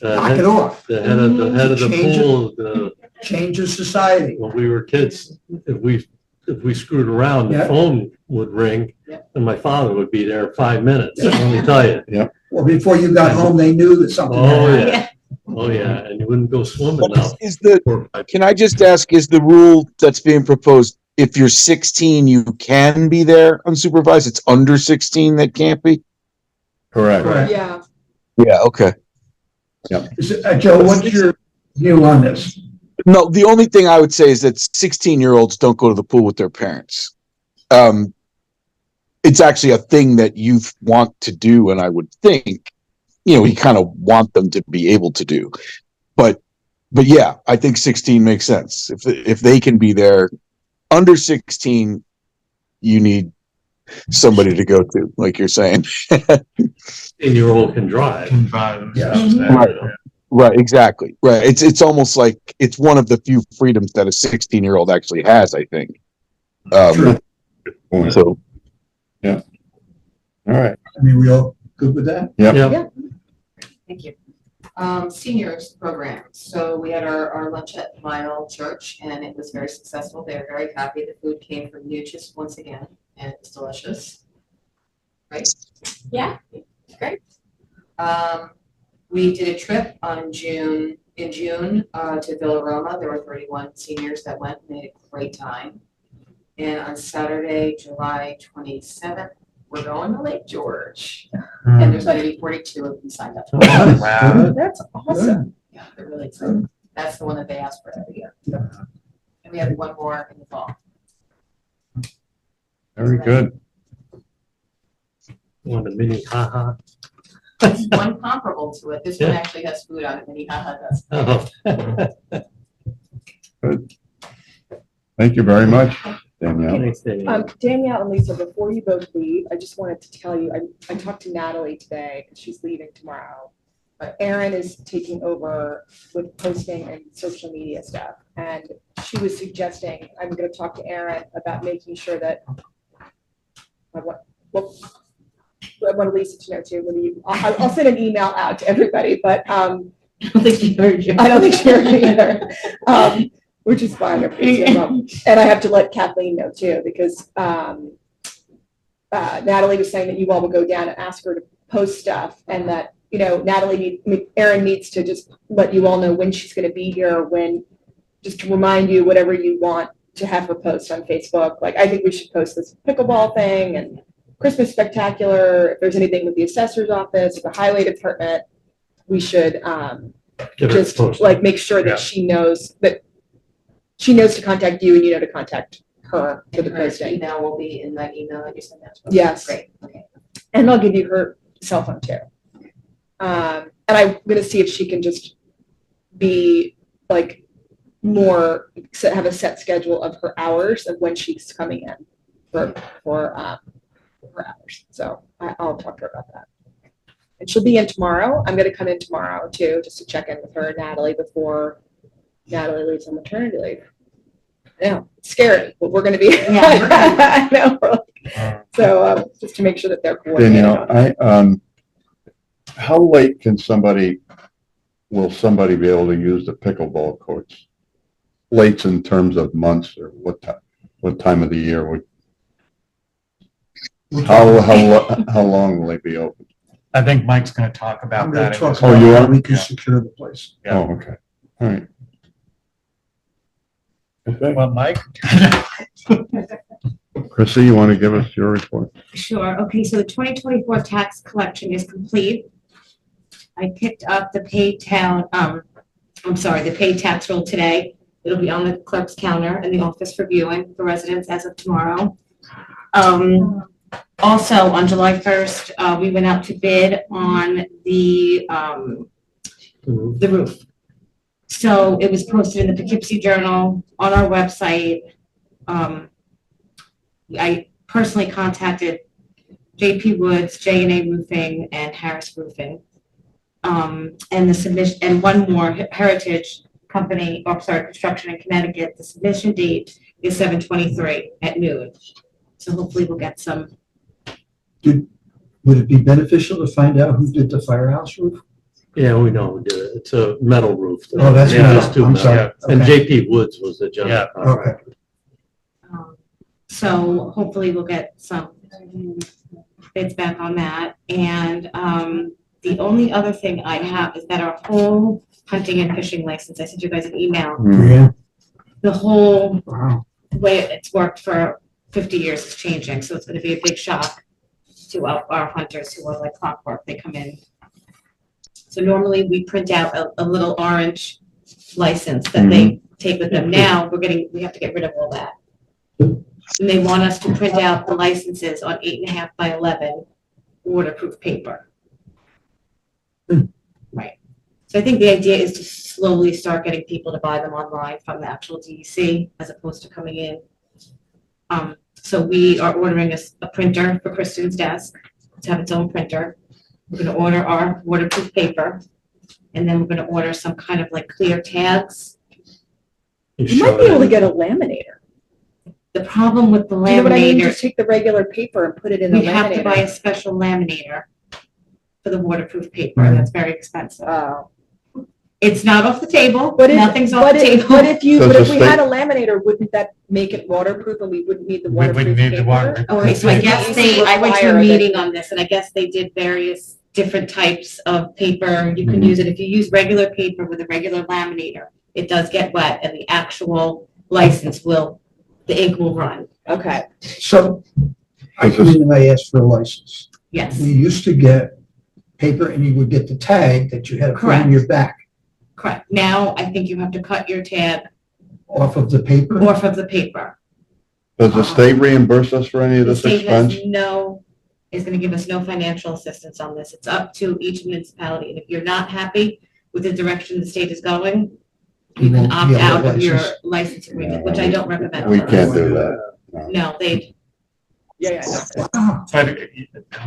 knock it off, the head of the Change it. pool, change the society. when we were kids, if we screwed around, the Yeah. phone would ring Yeah. and my father would be there 5 minutes, let me tell you. Well, before you got home, they knew that something had Oh, happened. yeah. Oh, yeah. And you wouldn't go swimming What now. is the, for 5 can I just ask, is the rule that's being proposed, if you're 16, you can be there unsupervised? It's under 16 that can't be? Correct. Correct. Yeah, Yeah, okay. Joe, what's your view on this? No, the only thing I would say is that 16-year-olds don't go to the pool with their parents. It's actually a thing that youth want to do, and I would think, you kind of want them to be able to do. But yeah, I think 16 makes sense. If they can be there, under 16, you need somebody to go to, like you're saying. 16-year-old can drive. Yeah. Right. Right, exactly. Right. It's almost like it's one of the few freedoms that a 16-year-old actually has, I think. True. Point. So All right. I mean, we all good with that? Yep. Thank you. Seniors program. So we had our lunch at Mile Church and it was very successful. They were very happy. The food came from Nuchis once again and it's delicious. Right? Yeah. Great. We did a trip in June to Villa Roma. There were 31 seniors that went and made a great time. And on Saturday, July 27th, we're going to Lake George. And there's going to be 42 of them signed up. Wow. That's awesome. Yeah, they're really excited. That's the one that they ask for every year. And we have one more in the fall. Very good. One of the mini haha. There's one comparable to it. This one Yeah. actually has food on it, and he does. Oh. Thank you very much, Danielle. Thanks, Danielle. Danielle and Lisa, before you both leave, I just wanted to tell you, I talked to Natalie today, because she's leaving tomorrow. But Erin is taking over with posting and social media stuff. And she was suggesting, I'm gonna talk to Erin about making sure that, I want Lisa to know too, when you, I'll send an email out to everybody, but, I don't think she heard you. I don't think she heard me either. Which is fine. And I have to let Kathleen know too, because Natalie was saying that you all will go down and ask her to post stuff, and that, you know, Erin needs to just let you all know when she's going to be here, just to remind you whatever you want to have her post on Facebook. Like, I think we should post this pickleball thing and Christmas spectacular. If there's anything with the assessor's office, the highway department, we should Get her just posted. like make sure that Yeah. she knows to contact you and you know to contact her for the Her posting. email will be in that email that you sent out. Yes. Great, okay. And I'll give you her cell phone too. And I'm gonna see if she can just be like have a set schedule of her hours of when she's coming in for her hours. So I'll talk to her about that. And she'll be in tomorrow. I'm gonna come in tomorrow too, just to check in with her and Natalie before Natalie leaves on maternity leave. Yeah, it's scary, but we're gonna be. I know. So just to make sure that they're coordinated. Danielle, how late will somebody be able to use the pickleball courts? Late in terms of months or what time of the year would, how long will they be open? I think Mike's gonna talk I'm about gonna that. talk Oh, about you how are? we can Yeah. secure the place. Yeah. Oh, okay. All right. Okay. Well, Mike? Chrissy, you want to give us your report? Sure. Okay, so the 2024 tax collection is complete. I picked up the paid tax roll today. It'll be on the clerk's counter in the office for viewing for residents as of tomorrow. Also, on July 1st, we went out to bid on the roof. So it was posted in the Poughkeepsie Journal, on our website. I personally contacted JP Woods, J&A Roofing, and Harris Roofing. And the submission, and one more, Heritage Company, construction in Connecticut. The submission date is 7/23 at noon. So hopefully we'll get some. Would it be beneficial to find out who did the firehouse roof? Yeah, we know who did it. It's a metal roof. Oh, that's Yeah, metal. there's two I'm metal. sorry. And Okay. JP Woods was the general Yeah. contractor. So hopefully we'll get some bids back on that. And the only other thing I have is that our whole hunting and fishing license, I sent you guys an email, Yeah, the whole wow. way it's worked for 50 years is changing. So it's going to be a big shock to our hunters who are like clockwork. They come in. So normally we print out a little orange license that they take with them. Now we have to get rid of all that. And they want us to print out the licenses on 8.5 by 11 waterproof paper. Right. So I think the idea is to slowly start getting people to buy them online from the actual DEC as opposed to coming in. So we are ordering a printer for Kristen's desk to have its own printer. We're going to order our waterproof paper. And then we're gonna order some kind of like clear tags. You might be able to get a laminator. The problem with the Do you know what I mean? laminator, Just take the regular paper and put it in the we have to buy a laminator. special laminator for the waterproof paper, and that's very expensive. It's not off the table, But if, nothing's off but the if, table. but if you, Does but the if we had state- a laminator, wouldn't that make it waterproof and we wouldn't need the We waterproof wouldn't need the paper? water. Oh, wait, so I guess I went to Require a that- meeting on this, and I guess they did various different types of paper. You can Mhm. use it, if you use regular paper with a regular laminator, it does get wet, and the actual license will, the ink will run. Okay. So, I came and I asked for a license. Yes, We used to get paper and you would get the tag that you had to put on your back correct. Now, I think you have to cut your tag off of the paper. off of the paper. Does the state reimburse us for any of The this state expense? is gonna give us no financial assistance on this. It's up to each municipality, and if you're not happy with the direction the state is going, you can won't be opt able to out of your license. license agreement, which I don't recommend. We can't do that. No, they, Yeah, yeah. Ah, But,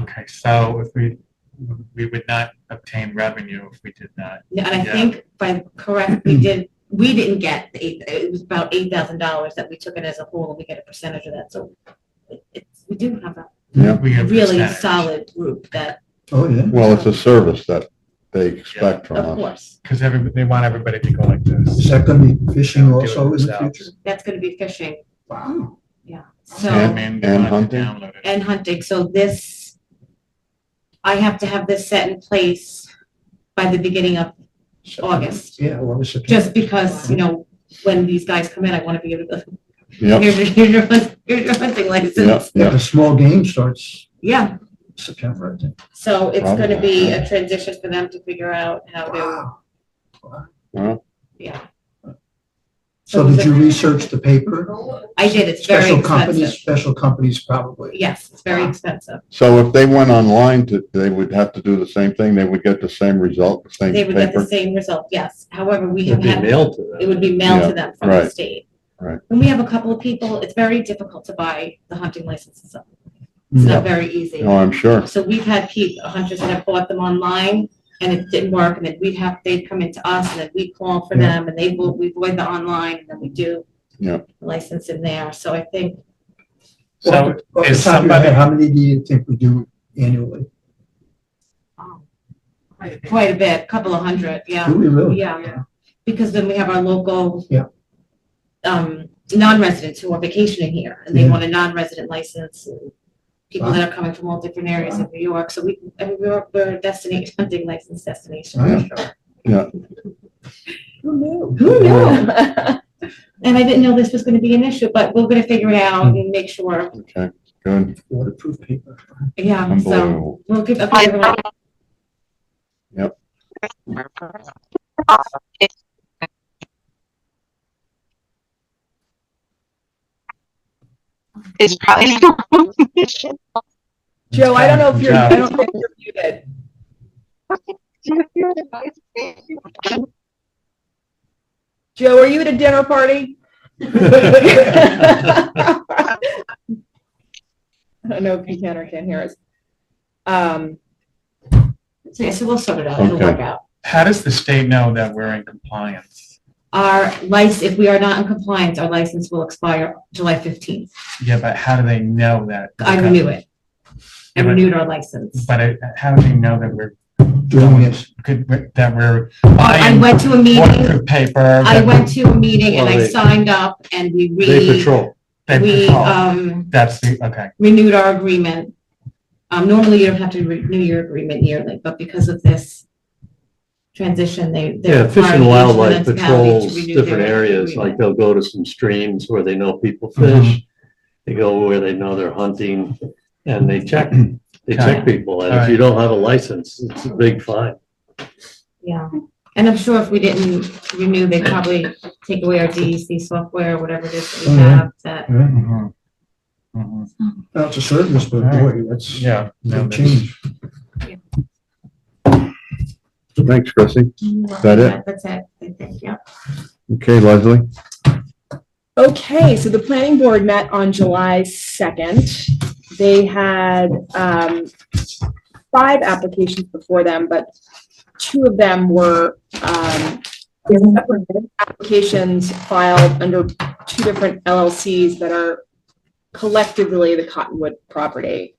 okay, so if we would not obtain revenue if we did that. and I Yeah. think if I'm correct, we didn't get the it was about $8,000 that we took it as a whole, and we get a percentage of that, so we do have a Yeah, We get a really percentage. solid group that, Oh, yeah. well, it's a service that they expect from of us. course, Because they want everybody to go like this. Is that gonna be fishing They'll do it also in the themselves. future? that's gonna be fishing, Wow. so. I mean, they And want to hunting? download it. And hunting, so this, I have to have this set in place by the beginning of August. Yeah, well, it's Just because, when these guys come in, I wanna be able to, Yep, here's your hunting yep, license. Yeah, yep. the small game starts Yeah, September, I think. so it's gonna Probably. be a transition for them to figure out how to, Wow. Well, yeah. So did you research the paper? I did, it's very Special companies probably. Yes, it's very expensive. so if they went online they would have to do the same thing? They would get the same result, the same They would get the paper? same result, yes. However, we It'd have be had, mailed to them. it would be mailed Yeah, to them from the right, state. right. When we have a couple of people, it's very difficult to buy the hunting licenses. It's Yeah. not very easy. Oh, I'm sure. So we've had hunters that have bought them online and it didn't work, and then they'd come into us and then we call for Yeah. them and we void the online and then we do Yeah. the license in there. So I think So Off the is top of your head, somebody, how many do you think we do annually? quite a bit, couple of hundred, yeah. Do we really? Yeah, because then we have our local Yeah. non-residents who are vacationing here and they Yeah. want a non-resident license. And people that are coming from all different areas of New York. So we're a destination, hunting license destination for sure. Yeah. Who knew? Who knew? And I didn't know this was gonna be an issue, but we're gonna figure it out and make sure. Okay, good. Waterproof paper. Yeah, so Unbelievable. we'll give everyone. Yep. It's probably Joe, I don't know if you're, Joe. I don't think you're muted. Joe, are you at a dinner party? I don't know if you can or can't hear us. So yeah, so we'll sort it out, it'll Okay. work out. how does the state know that we're in compliance? Our license, if we are not in compliance, our license will expire July 15th. Yeah, but how do they know that? I renew it. I Yeah, but- renewed our license. But how do they know that we're Doing this. that we're I buying went to a meeting, waterproof paper? I went to a meeting and Well, I they- signed up and They patrol. That's the, okay. renewed our agreement. Normally you don't have to renew your agreement yearly, but because of this transition, they. Yeah, Fish and Wildlife patrols patrols different areas, like they'll go to some streams where they know people fish. They go where they know they're hunting and they check people. And if you don't have a license, it's a big fine. Yeah, and I'm sure if we didn't renew, they'd probably take away our DEC software, whatever it is that we Oh, yeah. have, that. Mhm. Mhm. That's a service, but boy, that's Yeah. a no, big that's- change. Thanks, Chrissy. Is that it? That's it, I think, yeah. Okay, Leslie? Okay, so the planning board met on July 2nd. They had 5 applications before them, but two of them were applications filed under two different LLCs that are collectively the Cottonwood property.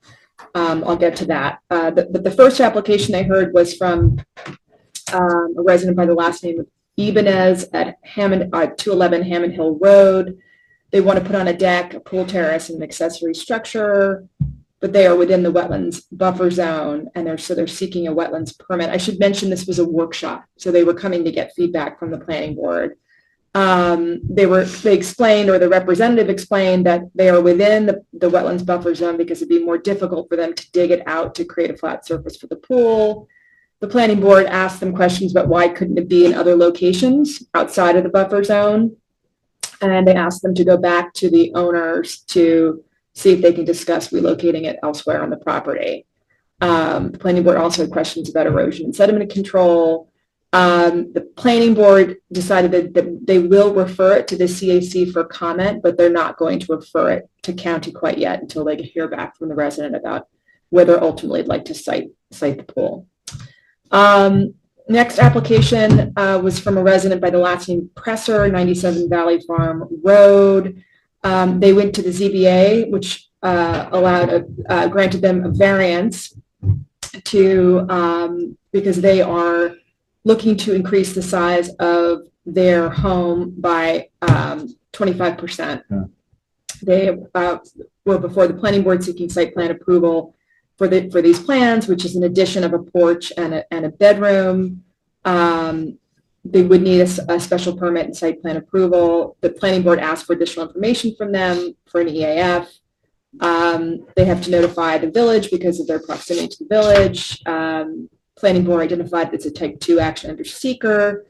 I'll get to that. But the first application I heard was from a resident by the last name of Ibanez at 211 Hammond Hill Road. They want to put on a deck, a pool terrace, and an accessory structure, but they are within the wetlands buffer zone, and they're seeking a wetlands permit. I should mention this was a workshop, so they were coming to get feedback from the planning board. They explained, or the representative explained, that they are within the wetlands buffer zone because it'd be more difficult for them to dig it out to create a flat surface for the pool. The planning board asked them questions about why couldn't it be in other locations outside of the buffer zone. And they asked them to go back to the owners to see if they can discuss relocating it elsewhere on the property. The planning board also had questions about erosion and sediment control. The planning board decided that they will refer it to the CAC for comment, but they're not going to refer it to county quite yet until they hear back from the resident about whether ultimately they'd like to site the pool. Next application was from a resident by the last name Presser, 97 Valley Farm Road. They went to the ZBA, which granted them a variance because they are looking to increase the size of their home by 25%. Yeah. They were before the planning board seeking site plan approval for these plans, which is an addition of a porch and a bedroom. They would need a special permit and site plan approval. The planning board asked for additional information from them for an EAF. They have to notify the village because of their proximity to the village. Planning board identified it's a type 2 action under seeker,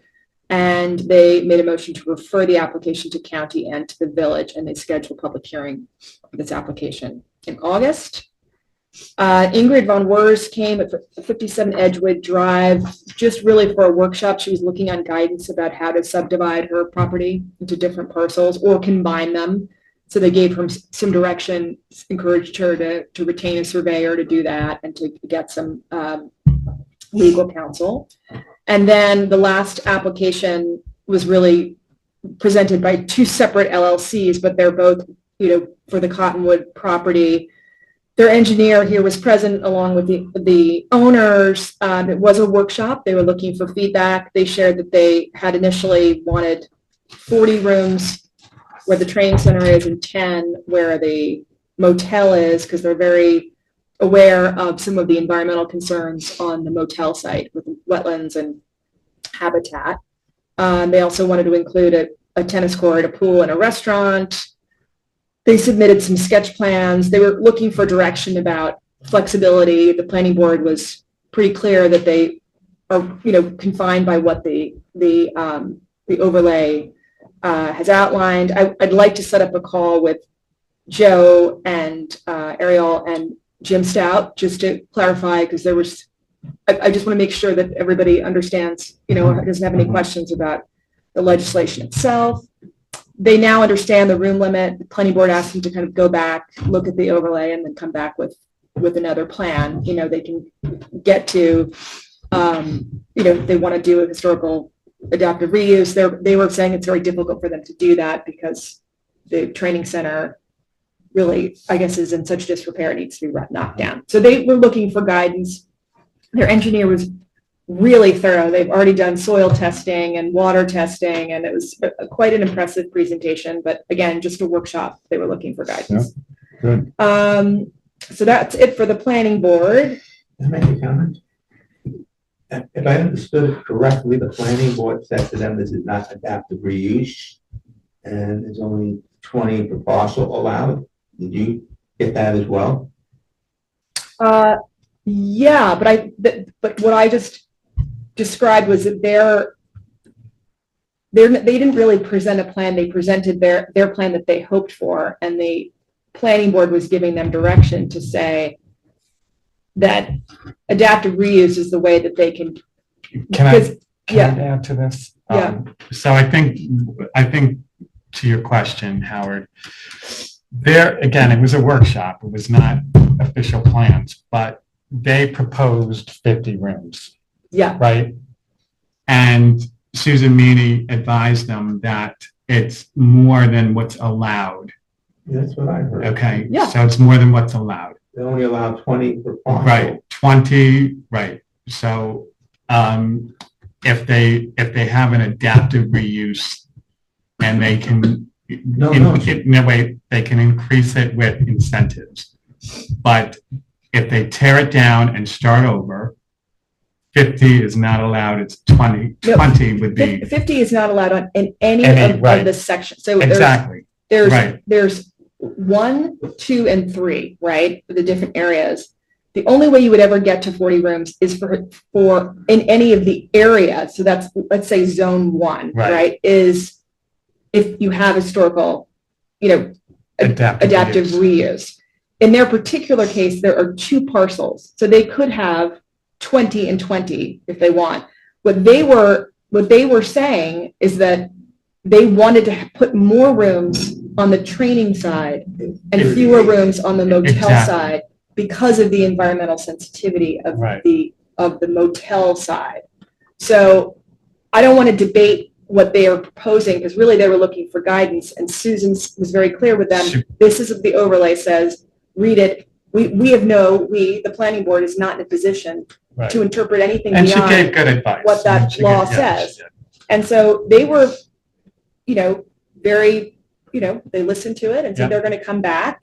and they made a motion to refer the application to county and to the village, and they scheduled a public hearing for this application in August. Ingrid Von Wers came at 57 Edgewood Drive, just really for a workshop. She was looking on guidance about how to subdivide her property into different parcels or combine them. So they gave her some direction, encouraged her to retain a surveyor to do that and to get some legal counsel. And then the last application was really presented by two separate LLCs, but they're both, for the Cottonwood property. Their engineer here was present along with the owners. It was a workshop. They were looking for feedback. They shared that they had initially wanted 40 rooms where the training center is and 10 where the motel is, because they're very aware of some of the environmental concerns on the motel site with wetlands and habitat. They also wanted to include a tennis court, a pool, and a restaurant. They submitted some sketch plans. They were looking for direction about flexibility. The planning board was pretty clear that they are, confined by what the overlay has outlined. I'd like to set up a call with Joe and Ariel and Jim Stout just to clarify, because I just want to make sure that everybody understands, doesn't have any questions about the legislation itself. They now understand the room limit. The planning board asked them to kind of go back, look at the overlay, and then come back with another plan. They can get to, if they want to do a historical adaptive reuse. They were saying it's very difficult for them to do that because the training center really, I guess, is in such disrepair, it needs to be knocked down. So they were looking for guidance. Their engineer was really thorough. They've already done soil testing and water testing, and it was quite an impressive presentation. But again, just a workshop. They were looking for guidance. Yeah, good. So that's it for the planning board. Can I make a comment? If I understood it correctly, the planning board said to them this is not adaptive reuse, and there's only 20 per parcel allowed. Did you get that as well? Yeah, but what I just described was that they didn't really present a plan. They presented their plan that they hoped for, and the planning board was giving them direction to say that adaptive reuse is the way that they can. Can I add to this? Yeah. So I think to your question, Howard, again, it was a workshop. It was not official plans, but they proposed 50 rooms. Yeah, right? And Susan Meany advised them that it's more than what's allowed, That's what I heard. okay? Yeah. So it's more than what's allowed. They only allow 20 per parcel. Right, 20, right. So, if they have an adaptive reuse and they can, No. no way, they can increase it with incentives. But if they tear it down and start over, 50 is not allowed, it's 20. No, 20 would be, 50 is not allowed on, in any of right. the sections. So exactly, there's, right. there's 1, 2, and 3, right? For the different areas. The only way you would ever get to 40 rooms is for in any of the areas. So that's, let's say zone 1, Right. right? Is if you have historical, adaptive reuse. In their particular case, there are 2 parcels. So they could have 20 and 20 if they want. What they were saying is that they wanted to put more rooms on the training side and fewer rooms on the motel Exactly. side because of the environmental sensitivity of Right. the motel side. So I don't want to debate what they are proposing because really they were looking for guidance, and Susan was very clear with them. This is what the overlay says. Read it. The planning board is not in a position Right. to interpret anything And she gave beyond good advice. what that She law gave- yeah, she says. did. And so they were, very, they listened to it and said Yeah. they're going to come back.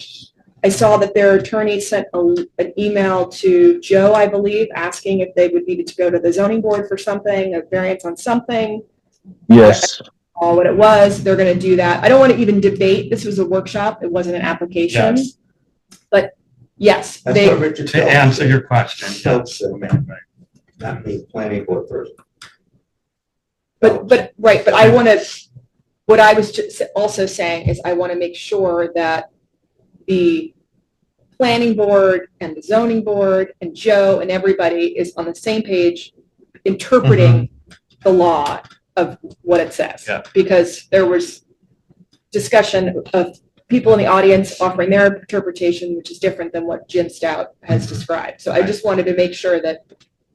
I saw that their attorney sent an email to Joe, I believe, asking if they would need to go to the zoning board for something, a variance on something, Yes. or what it was. They're going to do that. I don't want to even debate. This was a workshop. It wasn't an application. Yes. But yes, That's they, what Richard To answer your question, Phelps said, right. not me, planning board person. but I want to, what I was just also saying is I want to make sure that the planning board and the zoning board and Joe and everybody is on the same page interpreting the law of what it says. Yeah. Because there was discussion of people in the audience offering their interpretation, which is different than what Jim Stout has described. So I just wanted to make sure that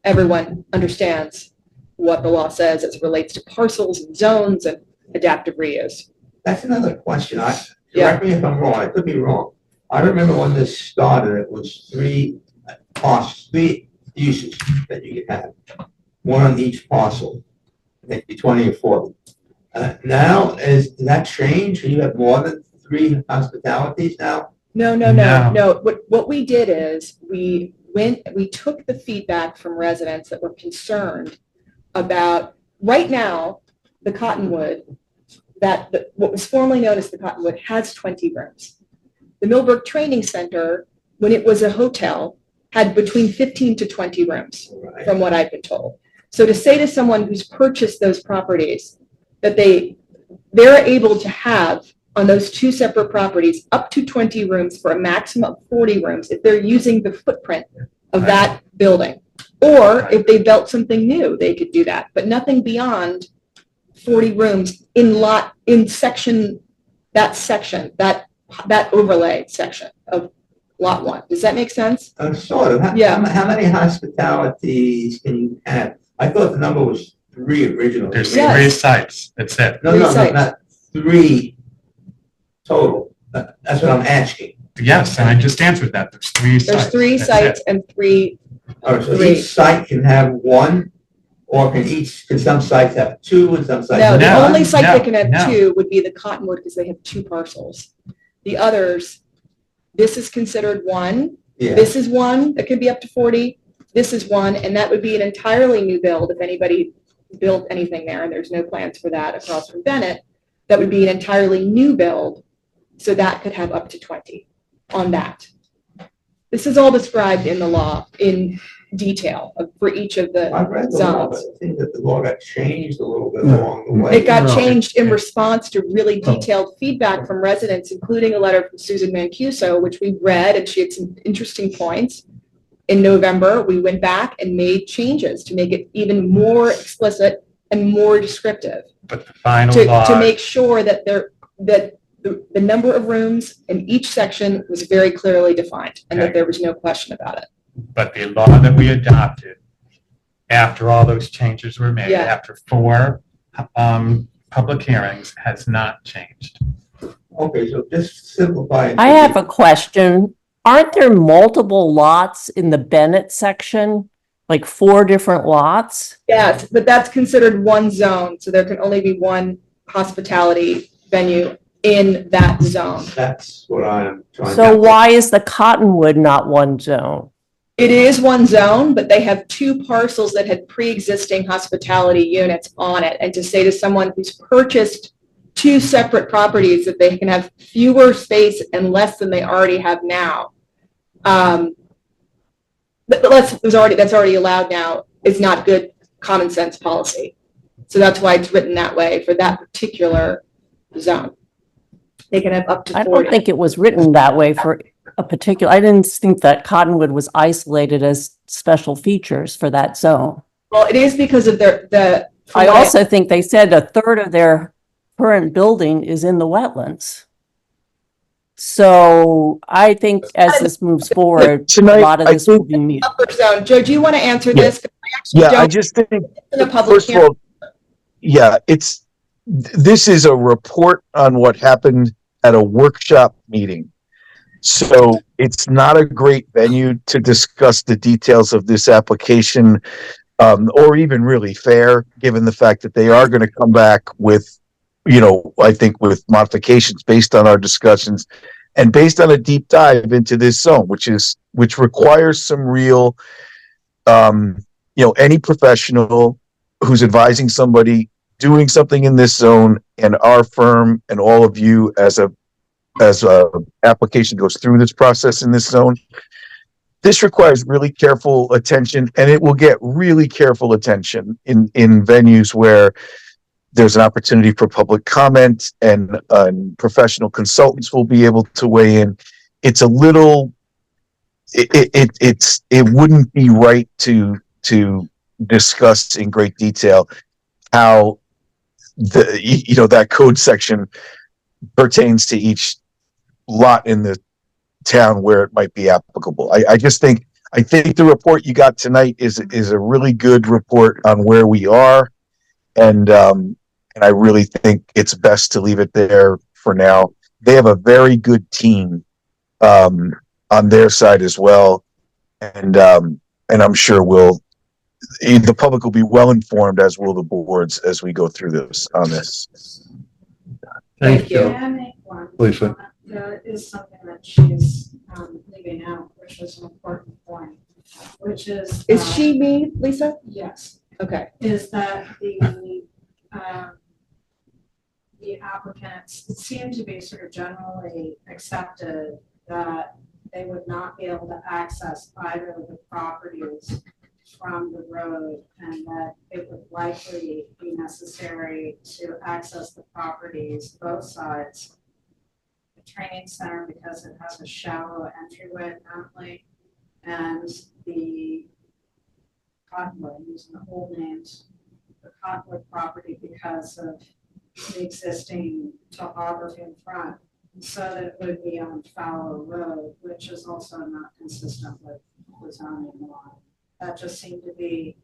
everyone understands what the law says as it relates to parcels and zones and adaptive reuse. That's another question. Yeah. Correct me if I'm wrong, I could be wrong. I remember when this started, it was 3 uses that you could have. 1 on each parcel, maybe 20 or 40. Now, is that changed? You have more than 3 hospitalities now? No. No. What we did is we took the feedback from residents that were concerned about, right now, the Cottonwood, what was formerly known as the Cottonwood, has 20 rooms. The Millbrook Training Center, when it was a hotel, had between 15 to 20 rooms, Right. from what I've been told. So to say to someone who's purchased those properties that they're able to have on those 2 separate properties up to 20 rooms for a maximum of 40 rooms if they're using the footprint of that building. Or if they built something new, they could do that, but nothing beyond 40 rooms in section, that overlay section of lot 1. Does that make sense? Sort of. Yeah. How many hospitalities can you have? I thought the number was 3 originally. There's Yes. 3 sites, that's it. No, 3 no, sites. not 3 total. That's what I'm asking. Yes, and I just answered that, there's 3 sites. There's 3 That's sites it. and 3, All right, so 3. each site can have 1, or can some sites have 2 and some sites No, have the No, 1? only site that can no. have 2 would be the Cottonwood because they have 2 parcels. The others, this is considered 1. Yeah. This is 1 that could be up to 40. This is 1, and that would be an entirely new build if anybody built anything there, and there's no plans for that across from Bennett. That would be an entirely new build, so that could have up to 20 on that. This is all described in the law in detail for each of the I've read the law, but zones. I think that the law got changed a little bit along the way. It got No, changed in it- response to really detailed feedback from residents, including a letter from Susan Mancuso, which we read, and she had some interesting points. In November, we went back and made changes to make it even more explicit and more descriptive, But the final to law, make sure that the number of rooms in each section was very clearly defined and that Okay. there was no question about it. but the law that we adopted after all those changes were made, Yeah. after 4 public hearings, has not changed. Okay, so just simplify it. I have a question. Aren't there multiple lots in the Bennett section? Like 4 different lots? Yes, but that's considered one zone, so there can only be one hospitality venue in that zone. That's what I'm trying to. So why is the Cottonwood not one zone? It is one zone, but they have 2 parcels that had pre-existing hospitality units on it. And to say to someone who's purchased 2 separate properties that they can have fewer space and less than they already have now. But that's already allowed now, is not good common sense policy. So that's why it's written that way for that particular zone. They can have up to 40. I don't think it was written that way for a particular, I didn't think that Cottonwood was isolated as special features for that zone. Well, it is because of I also think they said 1/3 of their current building is in the wetlands. So I think as this moves forward, a Tonight, lot of I this will think- be meet. upper zone. Joe, do you want to answer this? 'Cause I actually Yeah, I don't just think, in a public first of hearing. all, yeah, this is a report on what happened at a workshop meeting. So it's not a great venue to discuss the details of this application, or even really fair, given the fact that they are going to come back with, I think with modifications based on our discussions and based on a deep dive into this zone, which requires some real, any professional who's advising somebody doing something in this zone, and our firm and all of you as a application goes through this process in this zone. This requires really careful attention, and it will get really careful attention in venues where there's an opportunity for public comment and professional consultants will be able to weigh in. It's a little, it wouldn't be right to discuss in great detail how that code section pertains to each lot in the town where it might be applicable. I think the report you got tonight is a really good report on where we are, and I really think it's best to leave it there for now. They have a very good team on their side as well, and I'm sure the public will be well informed, as will the boards, as we go through this on this. Thank you. May I make one? Lisa. There is something that she's leaving out, which is an important point, which is. Is she me, Lisa? Yes, Okay. is that the applicants seem to be sort of generally accepted that they would not be able to access either of the properties from the road, and that it would likely be necessary to access the properties, both sides. The training center, because it has a shallow entryway currently, and the Cottonwood, using the old names, the Cottonwood property, because of the existing topography in front, so that it would be on Fowler Road, which is also not consistent with the zoning law. That just seemed to be.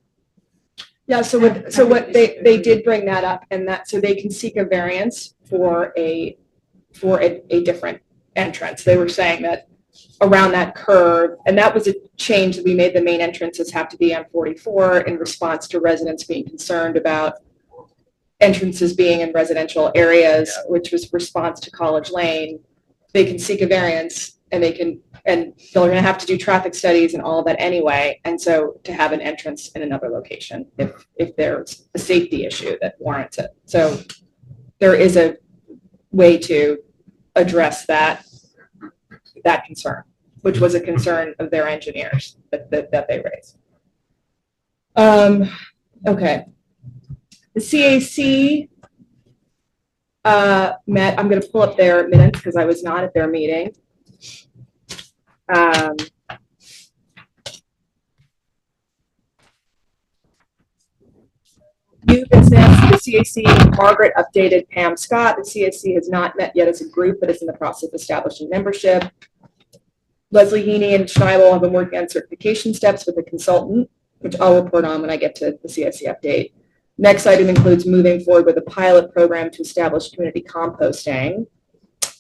Yeah, so what they did bring that up, and that, so they can seek a variance for a different entrance. They were saying that around that curve, and that was a change that we made. The main entrances have to be on 44 in response to residents being concerned about entrances being in residential areas, which was response to College Lane. They can seek a variance, and they're going to have to do traffic studies and all of that anyway. And so to have an entrance in another location, if there's a safety issue that warrants it. So there is a way to address that concern, which was a concern of their engineers that they raised. Okay. The CAC met, I'm going to pull up their minutes because I was not at their meeting. New business, the CAC, Margaret updated Pam Scott. The CAC has not met yet as a group, but is in the process of establishing membership. Leslie Heaney and Schneibel have been working on certification steps with a consultant. which I'll report on when I get to the CIC update. Next item includes moving forward with a pilot program to establish community composting.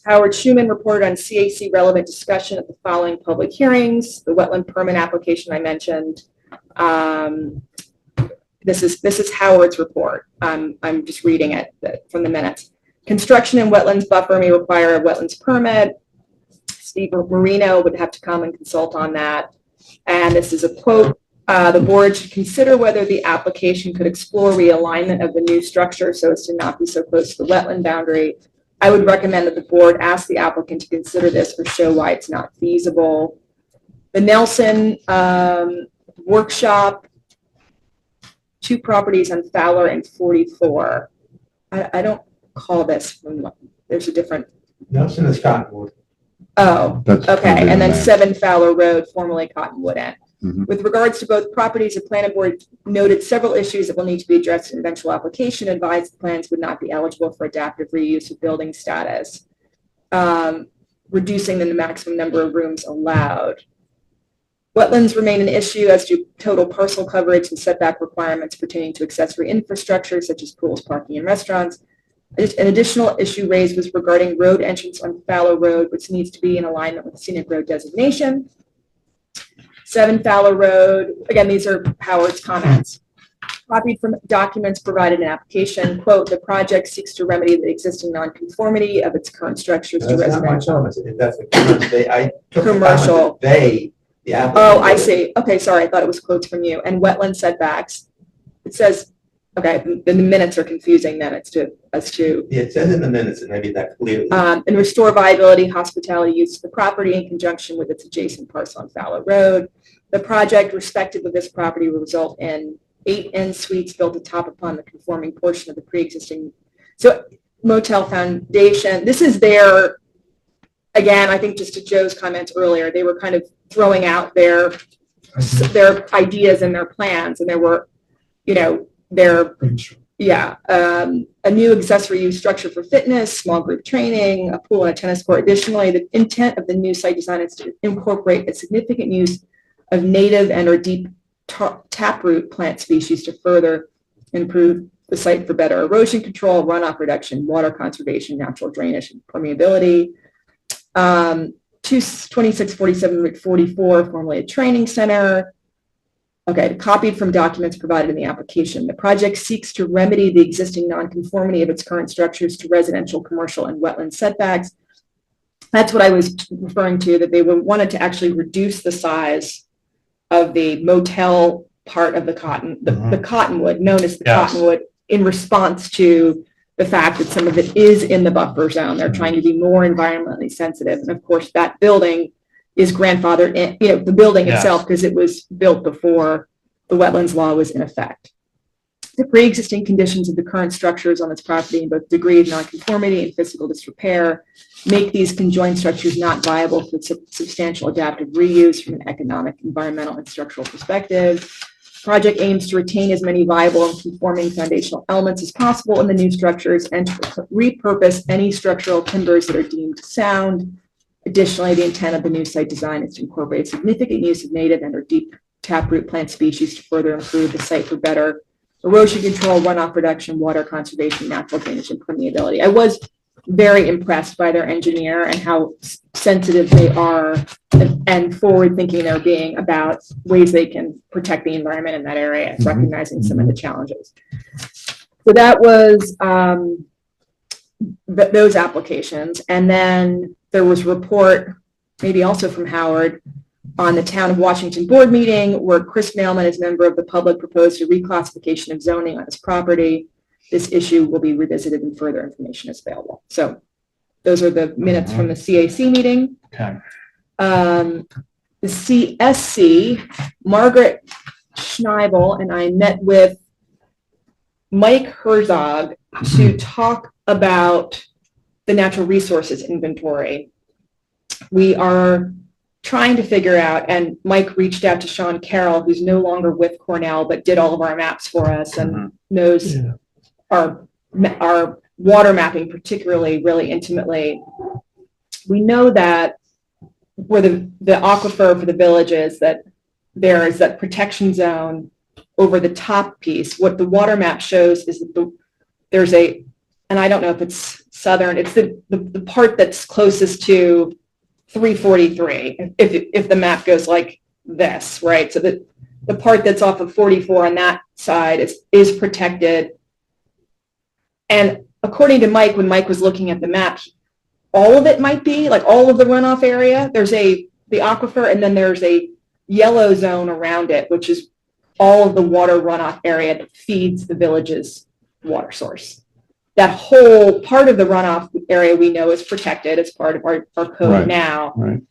Howard Schuman reported on CAC relevant discussion at the following public hearings: the wetland permit application I mentioned. This is Howard's report. I'm just reading it from the minutes. Construction in wetlands buffer may require a wetlands permit. Steve Marino would have to come and consult on that. And this is a quote. The board should consider whether the application could explore realignment of the new structure so as to not be so close to the wetland boundary. I would recommend that the board ask the applicant to consider this or show why it's not feasible. The Nelson workshop, 2 properties on Fowler and 44. I don't call this from, there's a different. Nelson is Cottonwood. Oh, That's okay. And then there. 7 Fowler Road, formerly Cottonwood End. Mhm. With regards to both properties, the planning board noted several issues that will need to be addressed in eventual application. Advised the plans would not be eligible for adaptive reuse of building status, reducing the maximum number of rooms allowed. Wetlands remain an issue as to total parcel coverage and setback requirements pertaining to accessory infrastructure such as pools, parking, and restaurants. An additional issue raised was regarding road entrance on Fowler Road, which needs to be in alignment with scenic road designation. 7 Fowler Road, again, these are Howard's comments. Copied from documents provided in application, quote, the project seeks to remedy the existing nonconformity of its current structures to That's not my residential. comments. That's the comments I took the Commercial. comments that the applicant. Oh, I see. Okay, sorry, I thought it was quotes from you. And wetland setbacks. It says, okay, then the minutes are confusing then as to, Yeah, it says in the minutes, and maybe that clearly. and restore viability, hospitality use of the property in conjunction with its adjacent parcel on Fowler Road. The project, respective of this property, will result in 8 end suites built atop upon the conforming portion of the pre-existing motel foundation. This is their, again, I think just to Joe's comments earlier, they were kind of throwing out their ideas and their plans, and there were, a new accessory use structure for fitness, small group training, a pool and a tennis court. Additionally, the intent of the new site design is to incorporate a significant use of native and or deep taproot plant species to further improve the site for better erosion control, runoff reduction, water conservation, natural drainage, and permeability. 2647 Route 44, formerly a training center. Okay, copied from documents provided in the application. The project seeks to remedy the existing nonconformity of its current structures to residential, commercial, and wetland setbacks. That's what I was referring to, that they wanted to actually reduce the size of the motel part of the Cottonwood, known as the Yes. Cottonwood, in response to the fact that some of it is in the buffer zone. They're trying to be more environmentally sensitive. And of course, that building is grandfathered in, the building Yes. itself, because it was built before the wetlands law was in effect. The pre-existing conditions of the current structures on its property in both degree of nonconformity and physical disrepair make these conjoined structures not viable for substantial adaptive reuse from an economic, environmental, and structural perspective. Project aims to retain as many viable and conforming foundational elements as possible in the new structures and to repurpose any structural timbers that are deemed sound. Additionally, the intent of the new site design is to incorporate significant use of native and or deep taproot plant species to further improve the site for better erosion control, runoff reduction, water conservation, natural drainage, and permeability. I was very impressed by their engineer and how sensitive they are and forward-thinking they're being about ways they can protect the environment in that area, recognizing some of the challenges. So that was those applications. And then there was a report, maybe also from Howard, on the Town of Washington board meeting where Chris Mailman, as member of the public, proposed a reclassification of zoning on his property. This issue will be revisited and further information is available. So those are the minutes from the CAC meeting. Okay. The CSC, Margaret Schneibel and I met with Mike Herzog to talk about the natural resources inventory. We are trying to figure out, and Mike reached out to Sean Carroll, who's no longer with Cornell, but did all of our maps for us and knows our water mapping particularly really intimately. We know that where the aquifer for the village is, that there is that protection zone over the top piece. What the water map shows is that there's and I don't know if it's southern, it's the part that's closest to 343, if the map goes like this, right? So the part that's off of 44 on that side is protected. And according to Mike, when Mike was looking at the map, all of it might be, like all of the runoff area, there's the aquifer, and then there's a yellow zone around it, which is all of the water runoff area that feeds the village's water source. That whole part of the runoff area we know is protected as part of our code Right, now. right.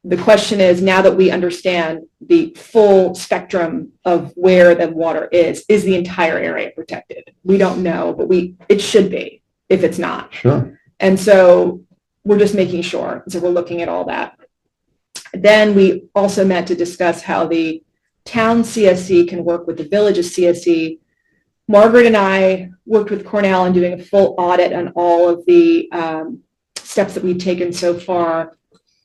The question is, now that we understand the full spectrum of where the water is the entire area protected? We don't know, but it should be if it's not. Sure. And so we're just making sure. So we're looking at all that. Then we also met to discuss how the town CSC can work with the village's CSC. Margaret and I worked with Cornell on doing a full audit on all of the steps that we've taken so far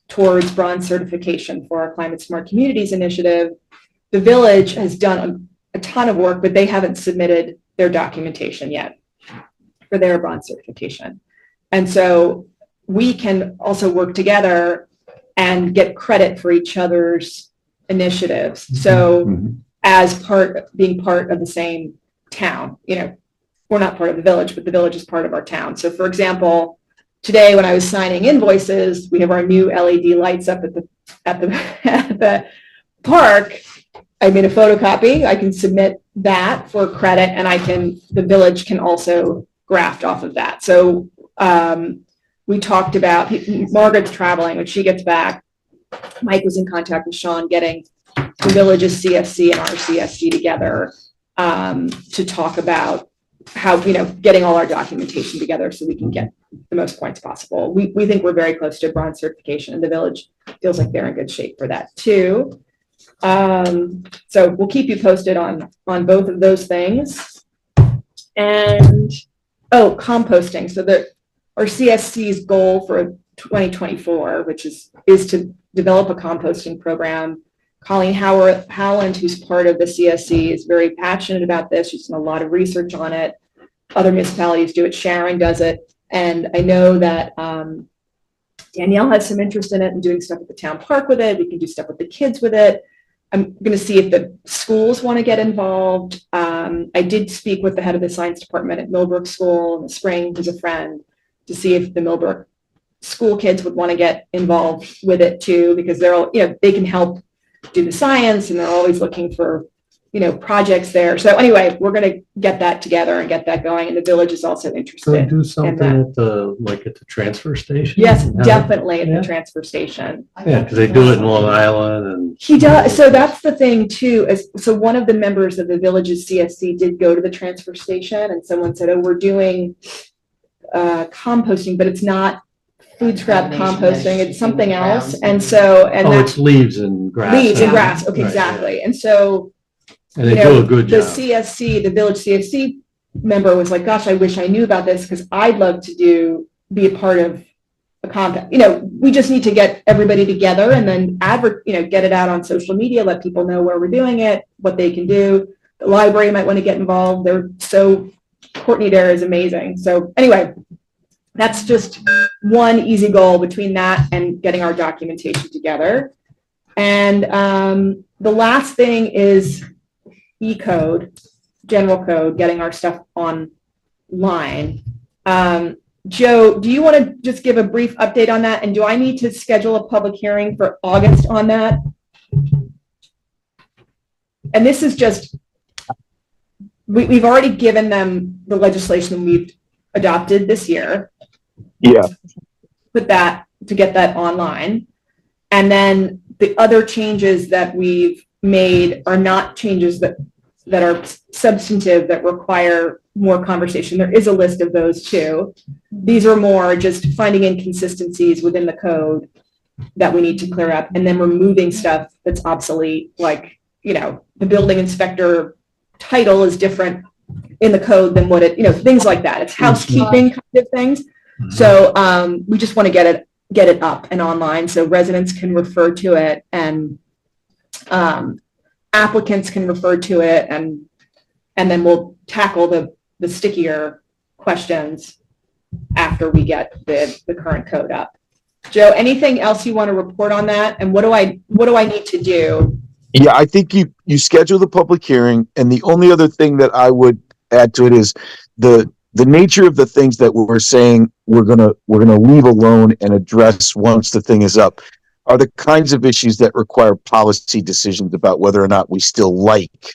towards bronze certification for our Climate Smart Communities initiative. The village has done a ton of work, but they haven't submitted their documentation yet for their bronze certification. And so we can also work together and get credit for each other's initiatives. So as being part of the same town, we're not part of the village, but the village is part of our town. So for example, today when I was signing invoices, we have our new LED lights up at the park. I made a photocopy. I can submit that for credit, and the village can also graft off of that. So we talked about, Margaret's traveling. When she gets back, Mike was in contact with Sean, getting the village's CSC and our CSC together to talk about how, getting all our documentation together so we can get the most points possible. We think we're very close to bronze certification, and the village feels like they're in good shape for that too. So we'll keep you posted on both of those things. And composting. So our CSC's goal for 2024, which is to develop a composting program. Colleen Howland, who's part of the CSC, is very passionate about this. She's done a lot of research on it. Other municipalities do it. Sharon does it. And I know that Danielle has some interest in it and doing stuff at the town park with it. We can do stuff with the kids with it. I'm going to see if the schools want to get involved. I did speak with the head of the science department at Millbrook School in the spring, who's a friend, to see if the Millbrook school kids would want to get involved with it too, because they're all, they can help do the science, and they're always looking for, projects there. So anyway, we're going to get that together and get that going. And the village is also interested. Do something at the transfer station? Yes, definitely at the transfer station. Yeah, because they do it in Long Island and. He does. So that's the thing too. So one of the members of the village's CSC did go to the transfer station, and someone said, "Oh, we're doing composting, but it's not food scrap composting. It's something else." And so, it's leaves and grass. Leaves and grass. Okay, Right, exactly. And so, and they do a good the job. CSC, the village CSC member was like, "Gosh, I wish I knew about this, because I'd love to be a part of a compost. We just need to get everybody together and then get it out on social media, let people know where we're doing it, what they can do. The library might want to get involved. Courtney there is amazing. So anyway, that's just one easy goal between that and getting our documentation together. And the last thing is E-code, general code, getting our stuff online. Joe, do you want to just give a brief update on that? And do I need to schedule a public hearing for August on that? And this is just, we've already given them the legislation we've adopted this year. Yeah. Put that, to get that online. And then the other changes that we've made are not changes that are substantive, that require more conversation. There is a list of those too. These are more just finding inconsistencies within the code that we need to clear up, and then removing stuff that's obsolete, like, the building inspector title is different in the code than what things like that. It's housekeeping kind of things. So we just want to get it up and online so residents can refer to it and applicants can refer to it and then we'll tackle the stickier questions after we get the current code up. Joe, anything else you want to report on that? And what do I need to do? Yeah, I think you schedule the public hearing, and the only other thing that I would add to it is the nature of the things that we're saying we're gonna leave alone and address once the thing is up are the kinds of issues that require policy decisions about whether or not we still like,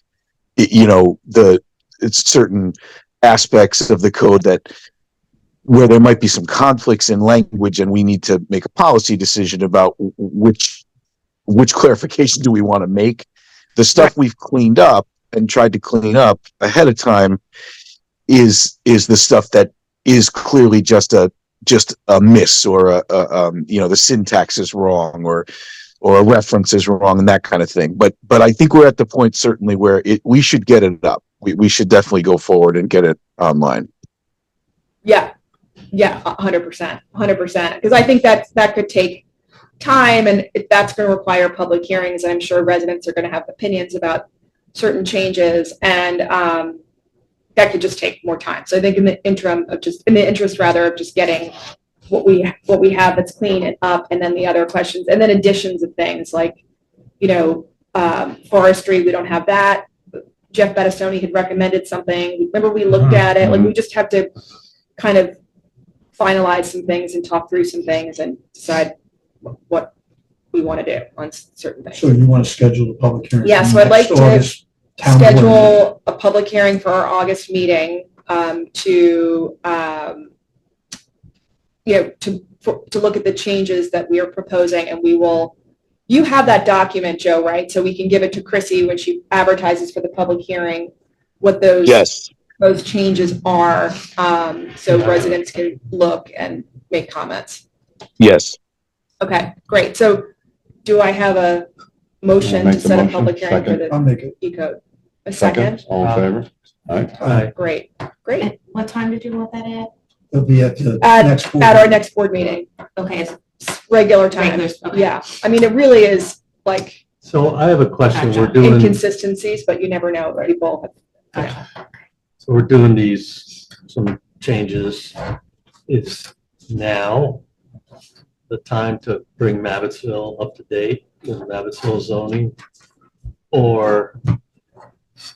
it's certain aspects of the code that where there might be some conflicts in language, and we need to make a policy decision about which clarification do we want to make. The stuff we've cleaned up and tried to clean up ahead of time is the stuff that is clearly just a miss, or the syntax is wrong, or a reference is wrong, and that kind of thing. But I think we're at the point certainly where we should get it up. We should definitely go forward and get it online. Yeah, 100%. Because I think that could take time, and if that's going to require public hearings, I'm sure residents are going to have opinions about certain changes, and that could just take more time. So I think in the interest of just getting what we have that's clean and up, and then the other questions, and then additions of things like, forestry, we don't have that. Jeff Bettistoni had recommended something. Remember, we looked at it. Like, we just have to kind of finalize some things and talk through some things and decide what we want to do on certain things. So you want to schedule the public hearing? Yeah, so I'd like to schedule a public hearing for our August meeting to look at the changes that we are proposing, and you have that document, Joe, right? So we can give it to Chrissy when she advertises for the public hearing, what those changes are, so residents can look and make comments. Yes. Okay, great. So do I have a motion to set a public hearing for the E-code? A second? All in favor? Aye. Great. And what time did you want that at? It'll be at the next board. At our next board meeting. Okay, it's Regular time. okay. Yeah. I mean, it really is like So I have a question. We're doing, inconsistencies, but you never know. People have, so we're doing some changes. Is now the time to bring Mabbittsville up to date with Mabbittsville zoning, or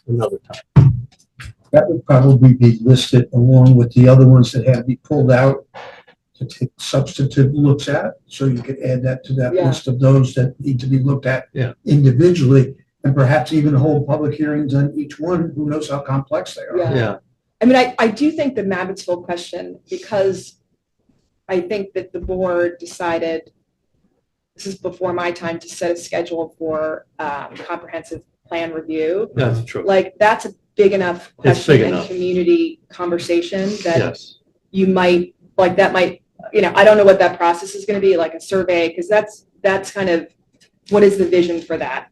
another time? That would probably be listed along with the other ones that have to be pulled out to take substantive looks at. So you could add that to that list of those that need to be looked at individually, and perhaps even hold public hearings on each one. Who knows how complex they are? Yeah. I mean, I do think the Mabbittsville question, because I think that the board decided, this is before my time, to set a schedule for comprehensive plan review. That's true. Like, that's a big enough question and community conversation that you might, like, that might, I don't know what that process is going to be, like a survey, because that's kind of, what is the vision for that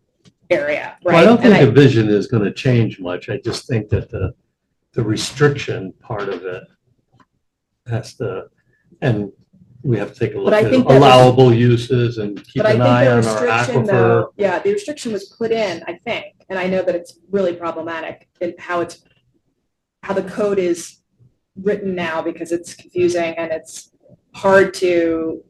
area, right? Well, I don't think the vision is going to change much. I just think that the restriction part of it has to, and we have to take a look at allowable uses and keep an eye on our aquifer. The restriction was put in, I think, and I know that it's really problematic in how the code is written now, because it's confusing and it's hard to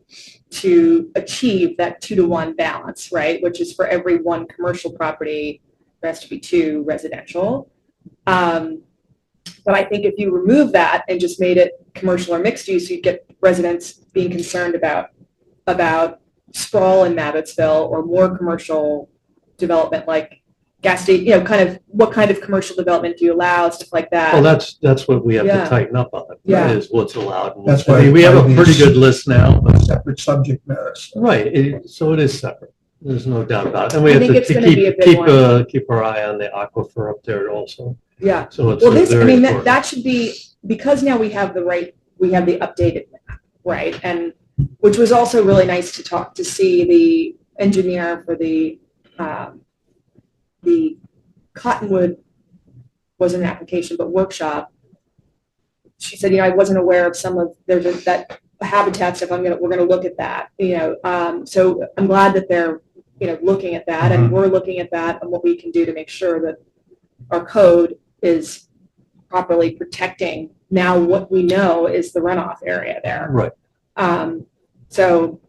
achieve that 2-to-1 balance, right? Which is for every one commercial property, there has to be 2 residential. But I think if you remove that and just made it commercial or mixed use, you'd get residents being concerned about sprawl in Mabbittsville, or more commercial development, like gas station, kind of what kind of commercial development do you allow, stuff like that. Well, that's what we have to tighten up on, is what's allowed. And That's I mean, why we have a pretty good list now. Separate subject matters. Right, so it is separate. There's no doubt about it. And we have think it's gonna be a big keep our eye on the aquifer up there also. Yeah. So it's Well, very important. that should be, because now we have the updated map, right? And which was also really nice to see the engineer for the Cottonwood, wasn't an application, but workshop. She said, I wasn't aware of that habitat stuff. We're gonna look at that, so I'm glad that they're looking at that, and we're looking at that and what we can do to make sure that our code is properly protecting now what we know is the runoff area there. Right. So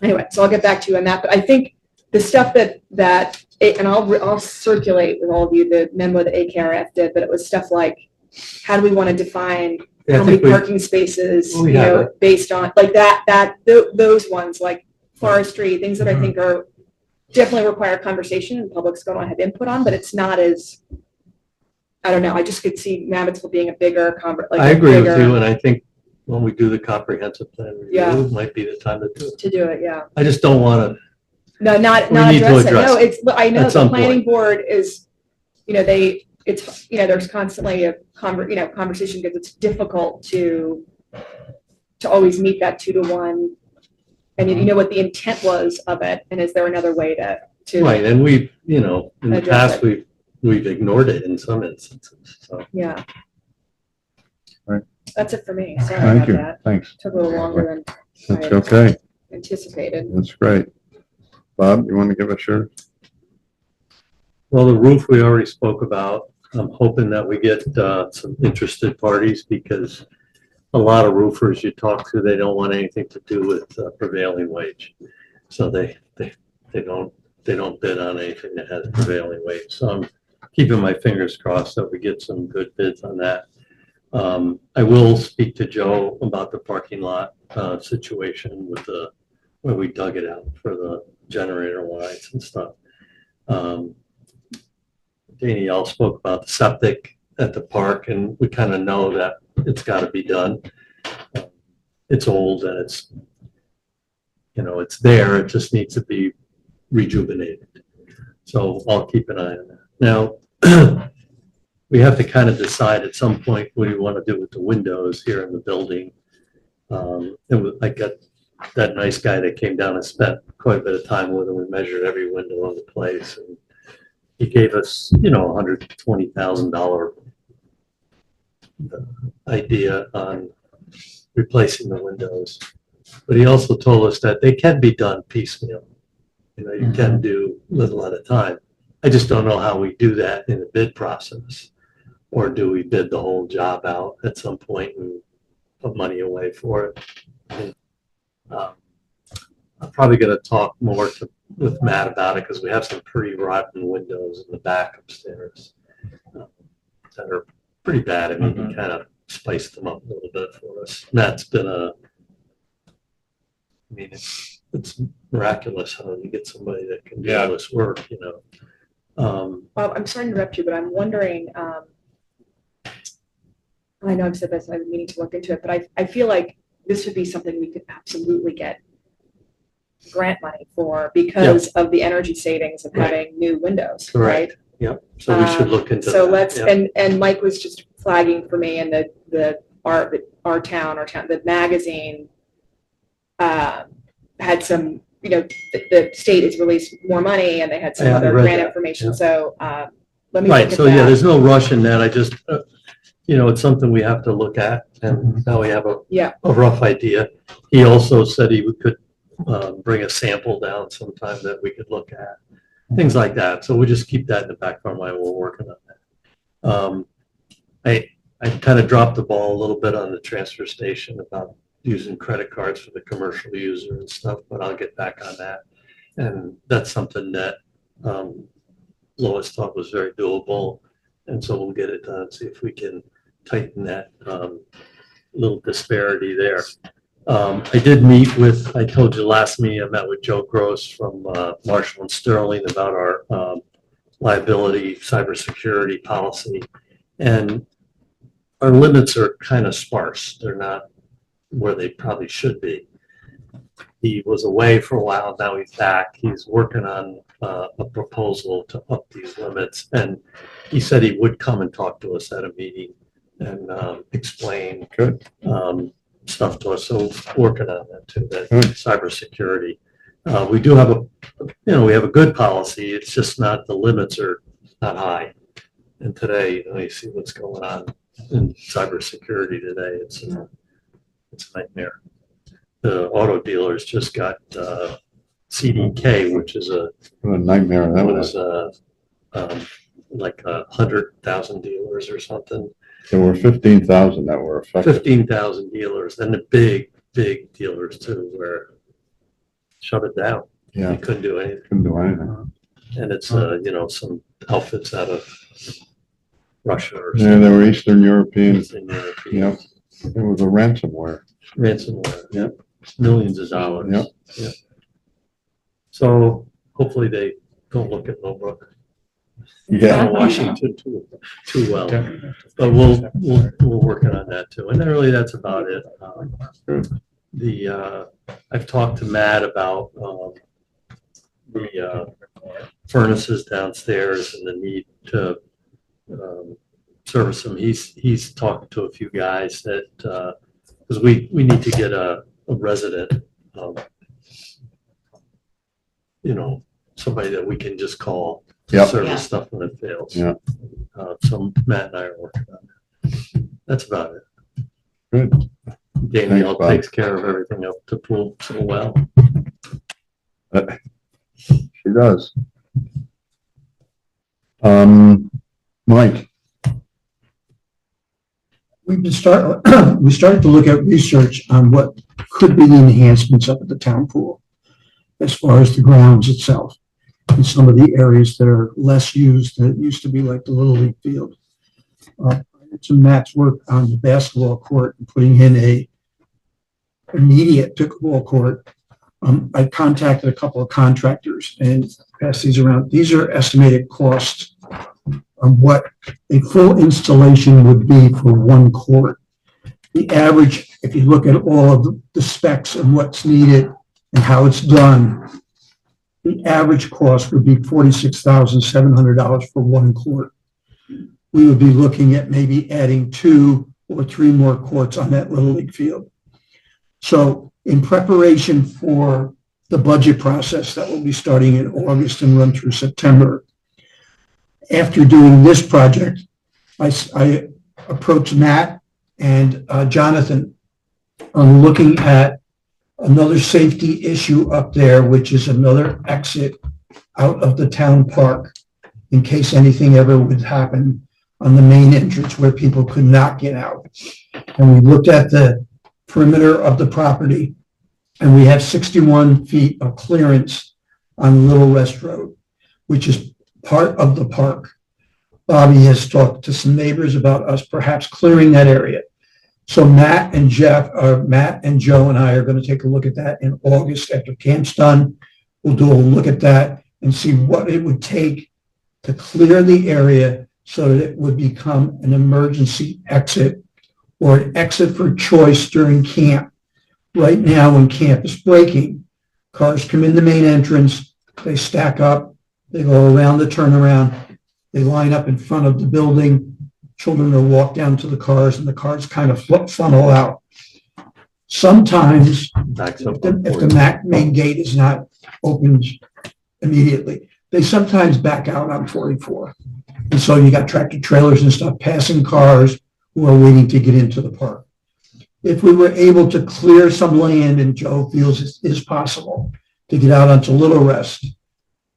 anyway, so I'll get back to you on that, but I think the stuff and I'll circulate with all of you the memo that AKRF did, but it was stuff like, how do we want to define Yeah, I how many think we- parking spaces, we have it. based on, like those ones, like forestry, things that I think are definitely require conversation and public's going to have input on, but it's not as, I don't know, I just could see Mabbittsville being a bigger I agree with you, and I think when we do the comprehensive plan review, Yeah. it might be the time to do it. to do it, yeah. I just don't want to, No, not We need to address it. address No, it it's, I know at the some planning point. board is, there's constantly a conversation because it's difficult to always meet that 2-to-1. And you know what the intent was of it, and is there another way to right, and we've, in the Address past, we've ignored it in some instances, so. Yeah. Right. That's it for me. Sorry Thank about you. that. Thanks. Took a little longer than That's I okay. anticipated. That's great. Bob, you want to give us yours? Well, the roof we already spoke about. I'm hoping that we get some interested parties, because a lot of roofers you talk to, they don't want anything to do with prevailing wage. So they don't bid on anything that has prevailing wage. So I'm keeping my fingers crossed that we get some good bids on that. I will speak to Joe about the parking lot situation with where we dug it out for the generator lines and stuff. Danielle spoke about the septic at the park, and we kind of know that it's got to be done. It's old and it's there. It just needs to be rejuvenated. So I'll keep an eye on that. Now, we have to kind of decide at some point what do we want to do with the windows here in the building. I got that nice guy that came down and spent quite a bit of time with him. We measured every window in the place, and he gave us, $120,000 idea on replacing the windows. But he also told us that they can be done piecemeal. You can do little at a time. I just don't know how we do that in the bid process. Or do we bid the whole job out at some point and put money away for it? I'm probably going to talk more with Matt about it, because we have some pretty rotten windows in the back upstairs that are pretty bad. I mean, he kind of spiced them up a little bit for us. Matt's been it's miraculous how you get somebody that can do all this work, Bob, I'm sorry to interrupt you, but I'm wondering, I know I've said this, I've been meaning to look into it, but I feel like this would be something we could absolutely get grant money for because of the energy savings of having new windows, right? Yep. So we should look into So that. let's, Yep. and Mike was just flagging for me, and our town, the magazine had some, the state has released more money, and they had some I other read grant that, information. yeah. So let me Right, look at so yeah, that. there's no rush in that. I just, it's something we have to look at, and now we have Yeah. a rough idea. He also said he could bring a sample down sometime that we could look at, things like that. So we'll just keep that in the back of our mind. We're working on that. I kind of dropped the ball a little bit on the transfer station about using credit cards for the commercial user and stuff, but I'll get back on that. And that's something that Lois thought was very doable. And so we'll get it done, see if we can tighten that little disparity there. I did meet with, I told you last meeting, I met with Joe Gross from Marshall and Sterling about our liability cybersecurity policy. And our limits are kind of sparse. They're not where they probably should be. He was away for a while, now he's back. He's working on a proposal to up these limits. And he said he would come and talk to us at a meeting and explain stuff to us. So working on that too, that cybersecurity. We do have we have a good policy. It's just not, the limits are not high. And today, you see what's going on in cybersecurity today. It's a nightmare. The auto dealers just got CDK, which is What a nightmare that what was. is like 100,000 dealers or something. There were 15,000 that were affected. 15,000 dealers, and the big dealers too, where shut it down. Yeah, You couldn't do anything. couldn't do anything. And it's, some outfits out of Russia or Yeah, they were Eastern European. something. Yep. It was a ransomware. Ransomware, yep, millions of dollars. Yep. Yep. So hopefully they don't look at Millbrook. Yeah. Washington too well, but we're working on that too. And then really that's about it. I've talked to Matt about, the furnaces downstairs and the need to, service them. He's talking to a few guys that, because we need to get a resident, somebody that we can just call to Yep. service Yeah. stuff when it fails. Yeah. So Matt and I are working on that. That's about it. Good. Danielle Thanks, Bob. takes care of everything up to pool so well. She does. Mike, we started to look at research on what could be the enhancements up at the town pool as far as the grounds itself and some of the areas that are less used than it used to be, like the Little League field. Some Matt's work on the basketball court and putting in a immediate pickleball court. I contacted a couple of contractors and passed these around. These are estimated costs of what a full installation would be for one court. The average, if you look at all of the specs and what's needed and how it's done, the average cost would be $46,700 for one court. We would be looking at maybe adding 2 or 3 more courts on that Little League field. So in preparation for the budget process that will be starting in August and run through September, after doing this project, I approached Matt and Jonathan on looking at another safety issue up there, which is another exit out of the town park in case anything ever would happen on the main entrance where people could not get out. And we looked at the perimeter of the property, and we have 61 feet of clearance on Little Rest Road, which is part of the park. Bobby has talked to some neighbors about us perhaps clearing that area. So Matt and Joe and I are going to take a look at that in August after camp's done. We'll do a look at that and see what it would take to clear the area so that it would become an emergency exit or an exit for choice during camp. Right now, when camp is breaking, cars come in the main entrance, they stack up, they go around the turnaround, they line up in front of the building, children will walk down to the cars, and the cars kind of funnel out. Sometimes, Backs up if the main gate is not opened immediately, they sometimes back out on 44. And so you got tractor trailers and stuff passing cars who are waiting to get into the park. If we were able to clear some land, and Joe feels it is possible, to get out onto Little Rest,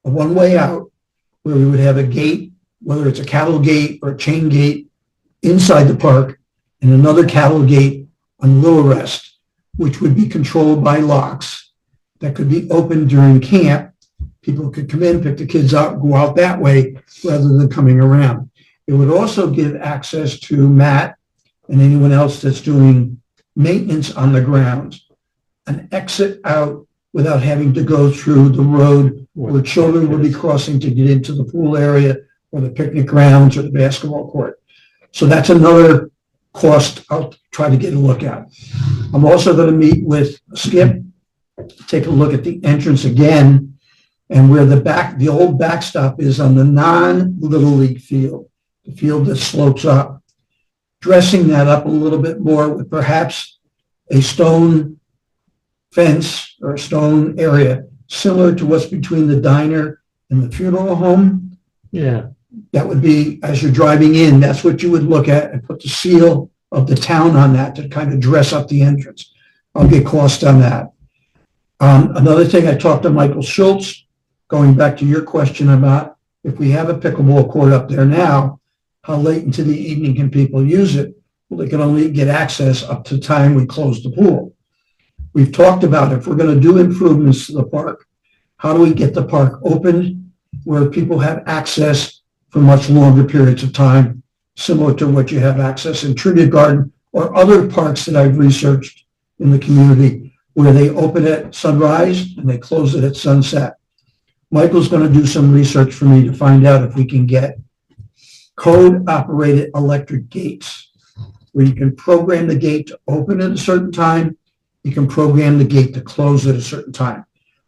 a one-way out, where we would have a gate, whether it's a cattle gate or a chain gate inside the park, and another cattle gate on Little Rest, which would be controlled by locks that could be opened during camp. People could come in, pick the kids up, go out that way rather than coming around. It would also give access to Matt and anyone else that's doing maintenance on the grounds, an exit out without having to go through the road where children will be crossing to get into the pool area or the picnic grounds or the basketball court. So that's another cost I'll try to get a look at. I'm also going to meet with Skip, take a look at the entrance again, and where the old backstop is on the non-Little League field, the field that slopes up, dressing that up a little bit more with perhaps a stone fence or a stone area similar to what's between the diner and the funeral home. Yeah. That would be, as you're driving in, that's what you would look at and put the seal of the town on that to kind of dress up the entrance. I'll get cost on that. Another thing, I talked to Michael Schultz, going back to your question about if we have a pickleball court up there now, how late into the evening can people use it? Well, they can only get access up to the time we close the pool. We've talked about if we're going to do improvements to the park, how do we get the park open where people have access for much longer periods of time, similar to what you have access in Trinity Garden or other parks that I've researched in the community, where they open at sunrise and they close it at sunset. Michael's going to do some research for me to find out if we can get code-operated electric gates, where you can program the gate to open at a certain time, you can program the gate to close at a certain time.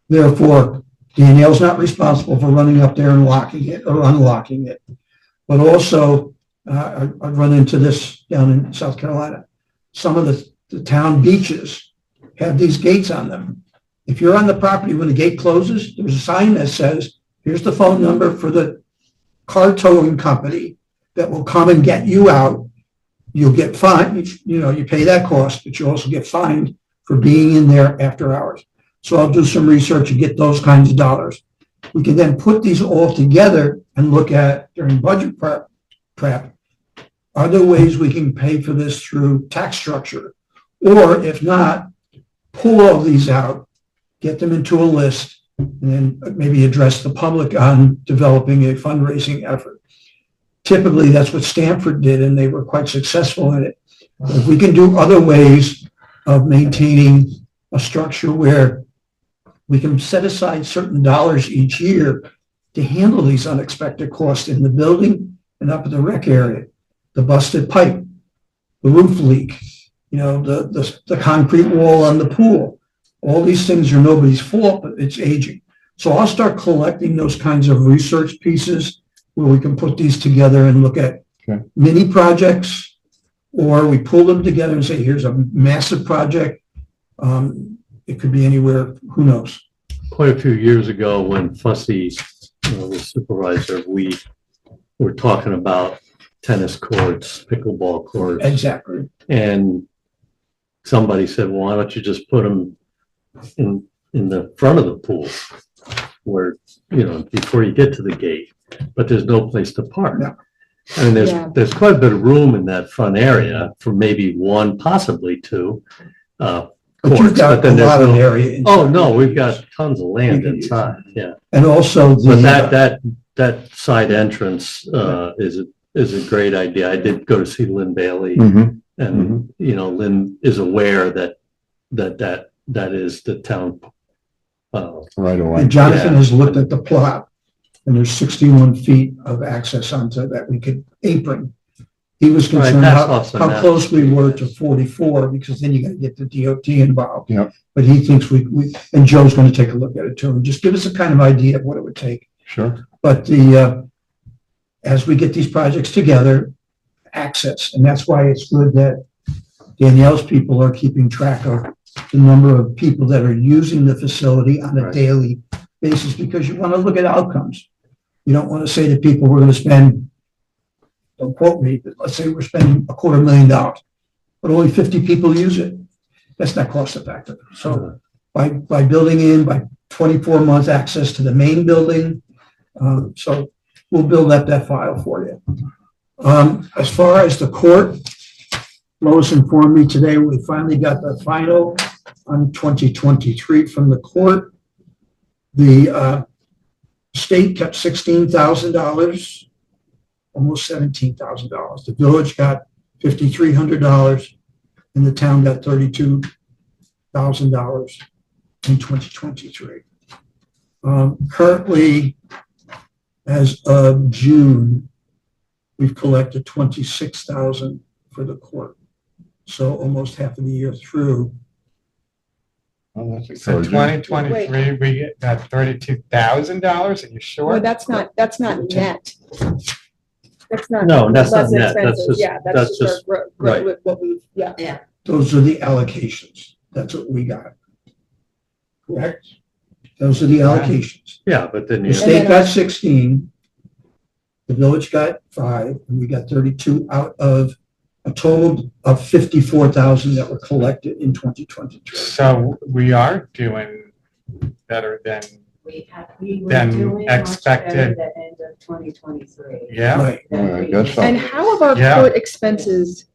Therefore, Danielle's not responsible for running up there and locking it or unlocking it. But also, I've run into this down in South Carolina. Some of the town beaches have these gates on them. If you're on the property when the gate closes, there's a sign that says, here's the phone number for the car towing company that will come and get you out. You'll get fined, you pay that cost, but you also get fined for being in there after hours. So I'll do some research and get those kinds of dollars. We can then put these all together and look at during budget prep. Are there ways we can pay for this through tax structure? Or if not, pull all these out, get them into a list, and then maybe address the public on developing a fundraising effort. Typically, that's what Stanford did, and they were quite successful in it. If we can do other ways of maintaining a structure where we can set aside certain dollars each year to handle these unexpected costs in the building and up at the rec area, the busted pipe, the roof leak, the concrete wall on the pool. All these things are nobody's fault, but it's aging. So I'll start collecting those kinds of research pieces where we can put these together and look at mini projects, or we pull them together and say, here's a massive project. It could be anywhere, who knows? Quite a few years ago, when Fussy was supervisor, we were talking about tennis courts, pickleball courts. Exactly. And somebody said, well, why don't you just put them in the front of the pool where, before you get to the gate, but there's no place to park. Yeah. I mean, there's quite a bit of room in that front area for maybe one, possibly two, But you've got a lot of area. Inside. Oh, no, we've got tons of land inside, yeah. And also But that side entrance, is a great idea. I did go to see Lynn Bailey, and, Lynn is aware that is the town. Right away. And Jonathan has looked at the plot, and there's 61 feet of access onto that we could apron. He was concerned how close we were to 44, because then you got to get the DOT involved. Yep. But he thinks and Joe's going to take a look at it too, and just give us a kind of idea of what it would take. Sure. But as we get these projects together, access, and that's why it's good that Danielle's people are keeping track of the number of people that are using the facility on a daily basis, because you want to look at outcomes. You don't want to say to people, we're going to spend, don't quote me, but let's say we're spending $250,000, but only 50 people use it. That's not cost effective. So by building in, by 24 months access to the main building, so we'll build up that file for you. As far as the court, Lois informed me today, we finally got the final on 2023 from the court. The state kept $16,000, almost $17,000. The village got $5,300, and the town got $32,000 in 2023. Currently, as of June, we've collected $26,000 for the court. So almost half of the year through. Oh, that's So encouraging. 2023, we got $32,000, are you sure? Well, that's not net. That's not. No, that's not less net. That's expenses. just- Yeah, that's that's just just- our, right. what we, yeah. Those are the allocations. That's what we got. Correct? Those are the allocations. Yeah, but then The you, state got 16, the village got 5, and we got 32 out of a total of 54,000 that were collected in 2023. So we are doing better than, We were Than doing much better expected. at the end of 2023. yeah. Right. Yeah, I guess so. And how have our Yeah. court expenses,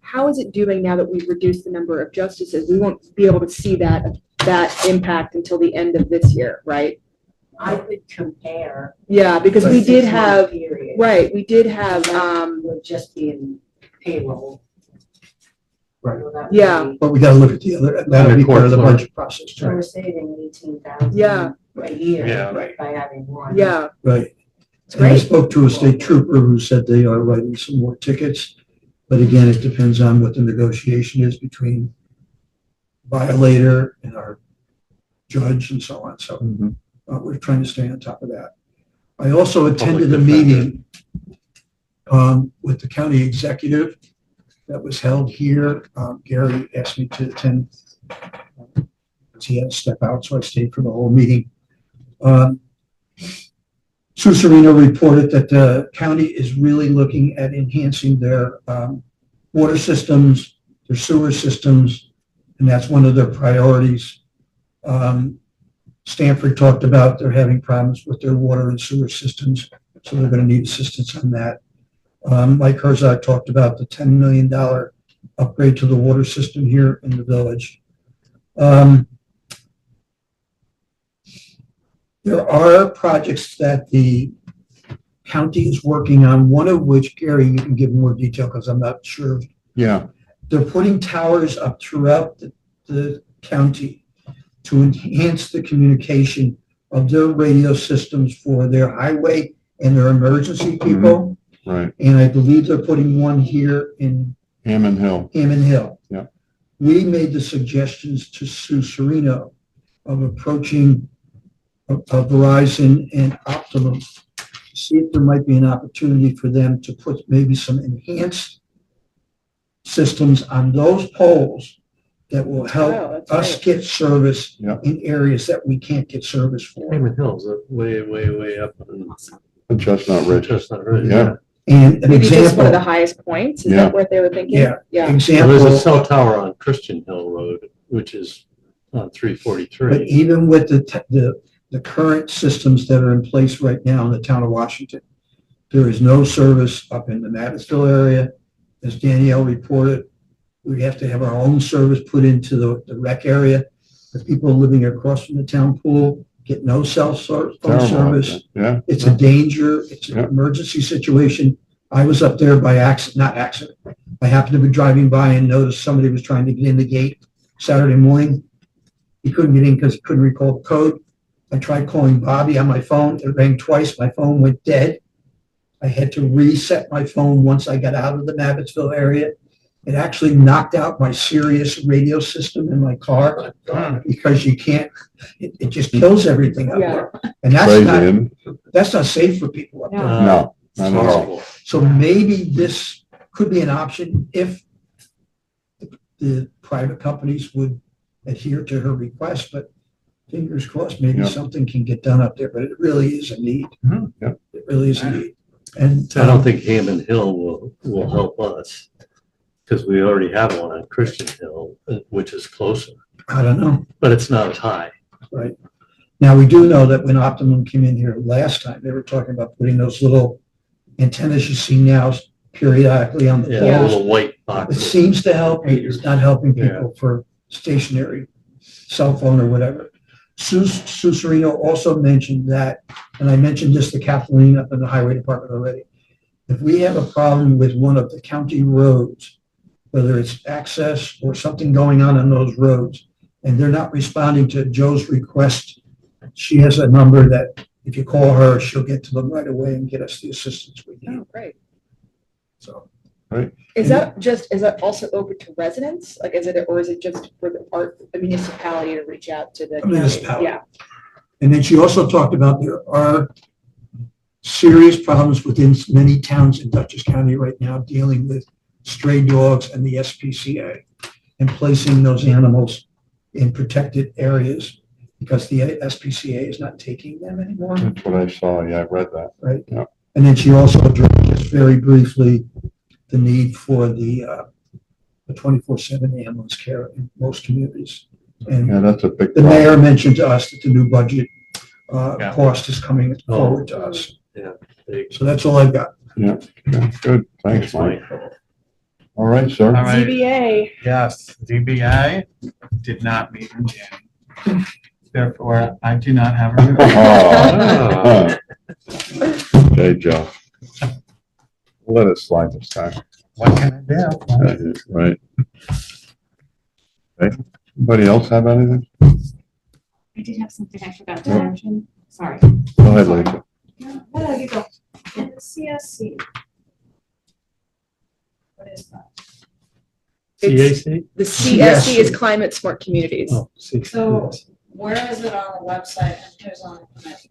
how is it doing now that we've reduced the number of justices? We won't be able to see that impact until the end of this year, right? I would compare. Yeah, because the we did 6-month have, period. right, we did have, Would just be in payroll. Right. So that would Yeah. be- But we gotta look at the other, that'll be part of the budget process, So we're too. saving 18,000. Yeah. A year. Yeah. Right. By having one. yeah, Right. it's And I great. spoke to a state trooper who said they are writing some more tickets. But again, it depends on what the negotiation is between violator and our judge and so on. So Mhm. we're trying to stay on top of that. I also attended a defender. meeting with the county executive that was held here. Gary asked me to attend. He had to step out, so I stayed for the whole meeting. Sue Serino reported that the county is really looking at enhancing their water systems, their sewer systems, and that's one of their priorities. Stanford talked about they're having problems with their water and sewer systems, so they're going to need assistance on that. Mike Herzog talked about the $10 million upgrade to the water system here in the village. There are projects that the county is working on, one of which, Gary, you can give more detail because I'm not sure. Yeah, They're putting towers up throughout the county to enhance the communication of their radio systems for their highway and their emergency people. right. And I believe they're putting one here in Hammond Hill. Hammond Hill. Yeah. We made the suggestions to Sue Serino of approaching Verizon and Optimum, to see if there might be an opportunity for them to put maybe some enhanced systems on those poles that will Oh, help that's us right. get service Yeah. in areas that we can't get service for. Hammond Hills, way, way, way up in Chestnut Ridge. Chestnut Ridge. Yeah. And an Maybe just one of the example, highest points, is Yeah. that what they were thinking? Yeah. Yeah. Well, there's a example, cell tower on Christian Hill Road, which is on but 343. even with the current systems that are in place right now in the town of Washington, there is no service up in the Mattisville area. As Danielle reported, we have to have our own service put into the rec area. The people living across from the town pool get no cell phone Terrible. service. Yeah, It's a danger. It's an Yeah. emergency situation. I was up there by accident, not accident. I happened to be driving by and noticed somebody was trying to get in the gate Saturday morning. He couldn't get in because he couldn't recall the code. I tried calling Bobby on my phone. It rang twice. My phone went dead. I had to reset my phone once I got out of the Mabbittsville area. It actually knocked out my Sirius radio system in my car because you can't, it just kills everything up there. And crazy, that's isn't it? not safe for people up there. No, It's not at all. horrible. So maybe this could be an option if the private companies would adhere to her request, but fingers crossed, maybe Yeah. something can get done up there, but it really is a need. Mhm. Yeah. It really is a need. And I don't think Hammond Hill will help us because we already have one on Christian Hill, which is closer, I don't know, but it's not as high. right? Now, we do know that when Optimum came in here last time, they were talking about putting those little antennas you see now periodically on the Yeah, poles. little white It boxes. seems to help. It's not helping Yeah. people for stationary cell phone or whatever. Sue Serino also mentioned that, and I mentioned this to Kathleen up in the highway department already. If we have a problem with one of the county roads, whether it's access or something going on those roads, and they're not responding to Joe's request, she has a number that if you call her, she'll get to them right away and get us the assistance we need. Oh, great. So. Is that also open to residents? Like, or is it just for the municipality to reach out to the county? Municipality. Yeah. And then she also talked about there are serious problems within many towns in Dutchess County right now dealing with stray dogs and the SPCA and placing those animals in protected areas because the SPCA is not taking them anymore. That's what I saw. Yeah, I read that. Right. Yeah. And then she also addressed just very briefly the need for the 24/7 ambulance care in most communities. And Yeah, that's a big the problem. mayor mentioned to us that the new budget, Yeah. cost is coming forward to us. Yeah. Big. So that's all I've got. Yeah, okay, good. Thanks, Mike. All right, sir. All right. ZBA, Yes, ZBA did not meet in June. Therefore, I do not have a report. Oh. Okay, Joe. Let it slide this time. What can I do? Right. Okay. Anybody else have anything? I did have something I forgot to Yep. mention. Sorry. Go ahead, Lisa. No, you go. And the CSC. What is that? CAC? the CSC is Climate Smart Communities. Oh, CAC. So where is it on the website and who's on the committee?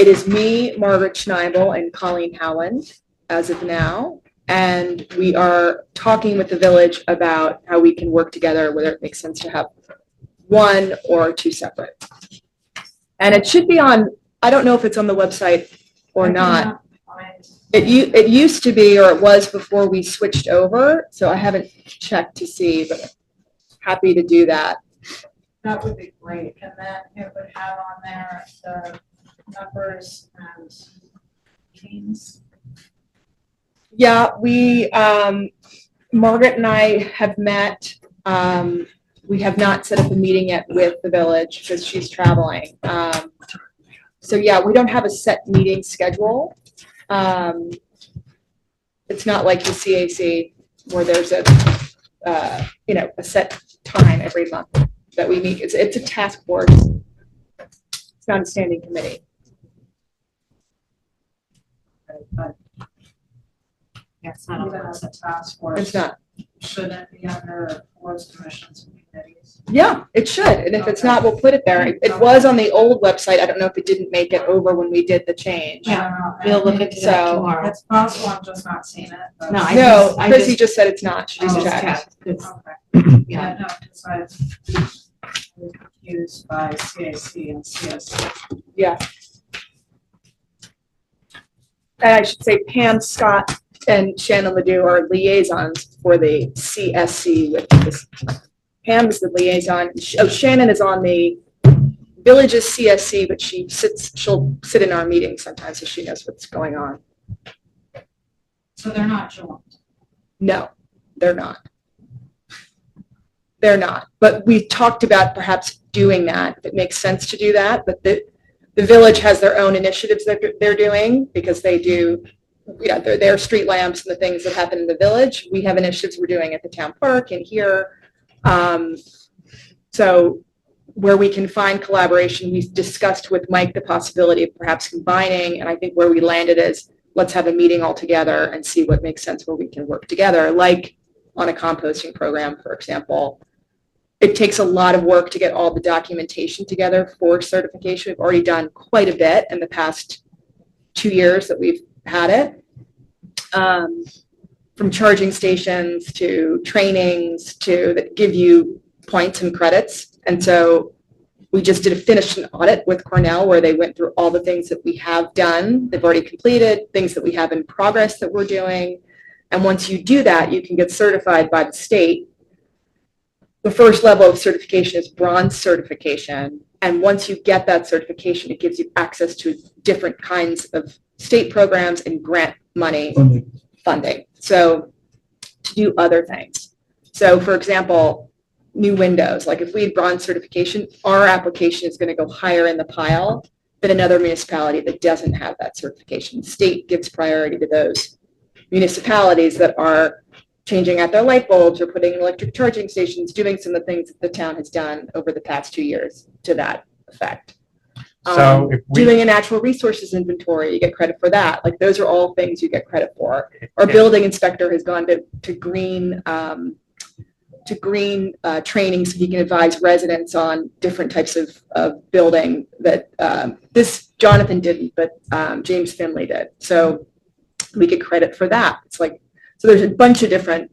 It is me, Margaret Schneibel, and Colleen Howland as of now. And we are talking with the village about how we can work together, whether it makes sense to have one or two separate. And it should be on, I don't know if it's on the website or not. It used to be, or it was before we switched over, so I haven't checked to see, but happy to do that. That would be great. And then it would have on there the numbers and teams. Yeah, we, Margaret and I have met. We have not set up a meeting yet with the village because she's traveling. So yeah, we don't have a set meeting schedule. It's not like the CAC where there's a set time every month that we meet. It's a task force. It's not a standing committee. But Yeah, it's not on even the as a website. task force. It's not. Should it be under boards, commissions, and committees? Yeah, it should. And if it's not, we'll put it there. It was on the old website. I don't know if it didn't make it over when we did the change. I don't know. We'll look into that So- tomorrow. It's possible I'm just not seeing it. but- No, No, I Chrissy just- just said it's not. She just Oh, checked. checked. It's- Okay. Yeah. Yeah, no, because I was confused by CAC and CSC. Yeah. And I should say Pam Scott and Shannon Ledoux are liaisons for the CSC, which is, Pam is the liaison. Shannon is on the village's CSC, but she'll sit in our meetings sometimes so she knows what's going on. So they're not joined. No, they're not. They're not. But we talked about perhaps doing that. If it makes sense to do that, but the village has their own initiatives that they're doing because they do, their street lamps and the things that happen in the village. We have initiatives we're doing at the town park and here. So where we can find collaboration, we've discussed with Mike the possibility of perhaps combining, and I think where we landed is let's have a meeting all together and see what makes sense where we can work together, like on a composting program, for example. It takes a lot of work to get all the documentation together for certification. We've already done quite a bit in the past 2 years that we've had it. From charging stations to trainings that give you points and credits. And so we just finished an audit with Cornell where they went through all the things that we have done, they've already completed, things that we have in progress that we're doing. And once you do that, you can get certified by the state. The first level of certification is bronze certification. And once you get that certification, it gives you access to different kinds of state programs and grant money funding. So to do other things. So for example, new windows, like if we had bronze certification, our application is going to go higher in the pile than another municipality that doesn't have that certification. The state gives priority to those municipalities that are changing out their light bulbs or putting in electric charging stations, doing some of the things that the town has done over the past 2 years to that effect. So if we, Doing a natural resources inventory, you get credit for that. Like those are all things you get credit for. Our building inspector has gone to green training so he can advise residents on different types of building that this Jonathan didn't, but James Finley did. So we get credit for that. It's like, so there's a bunch of different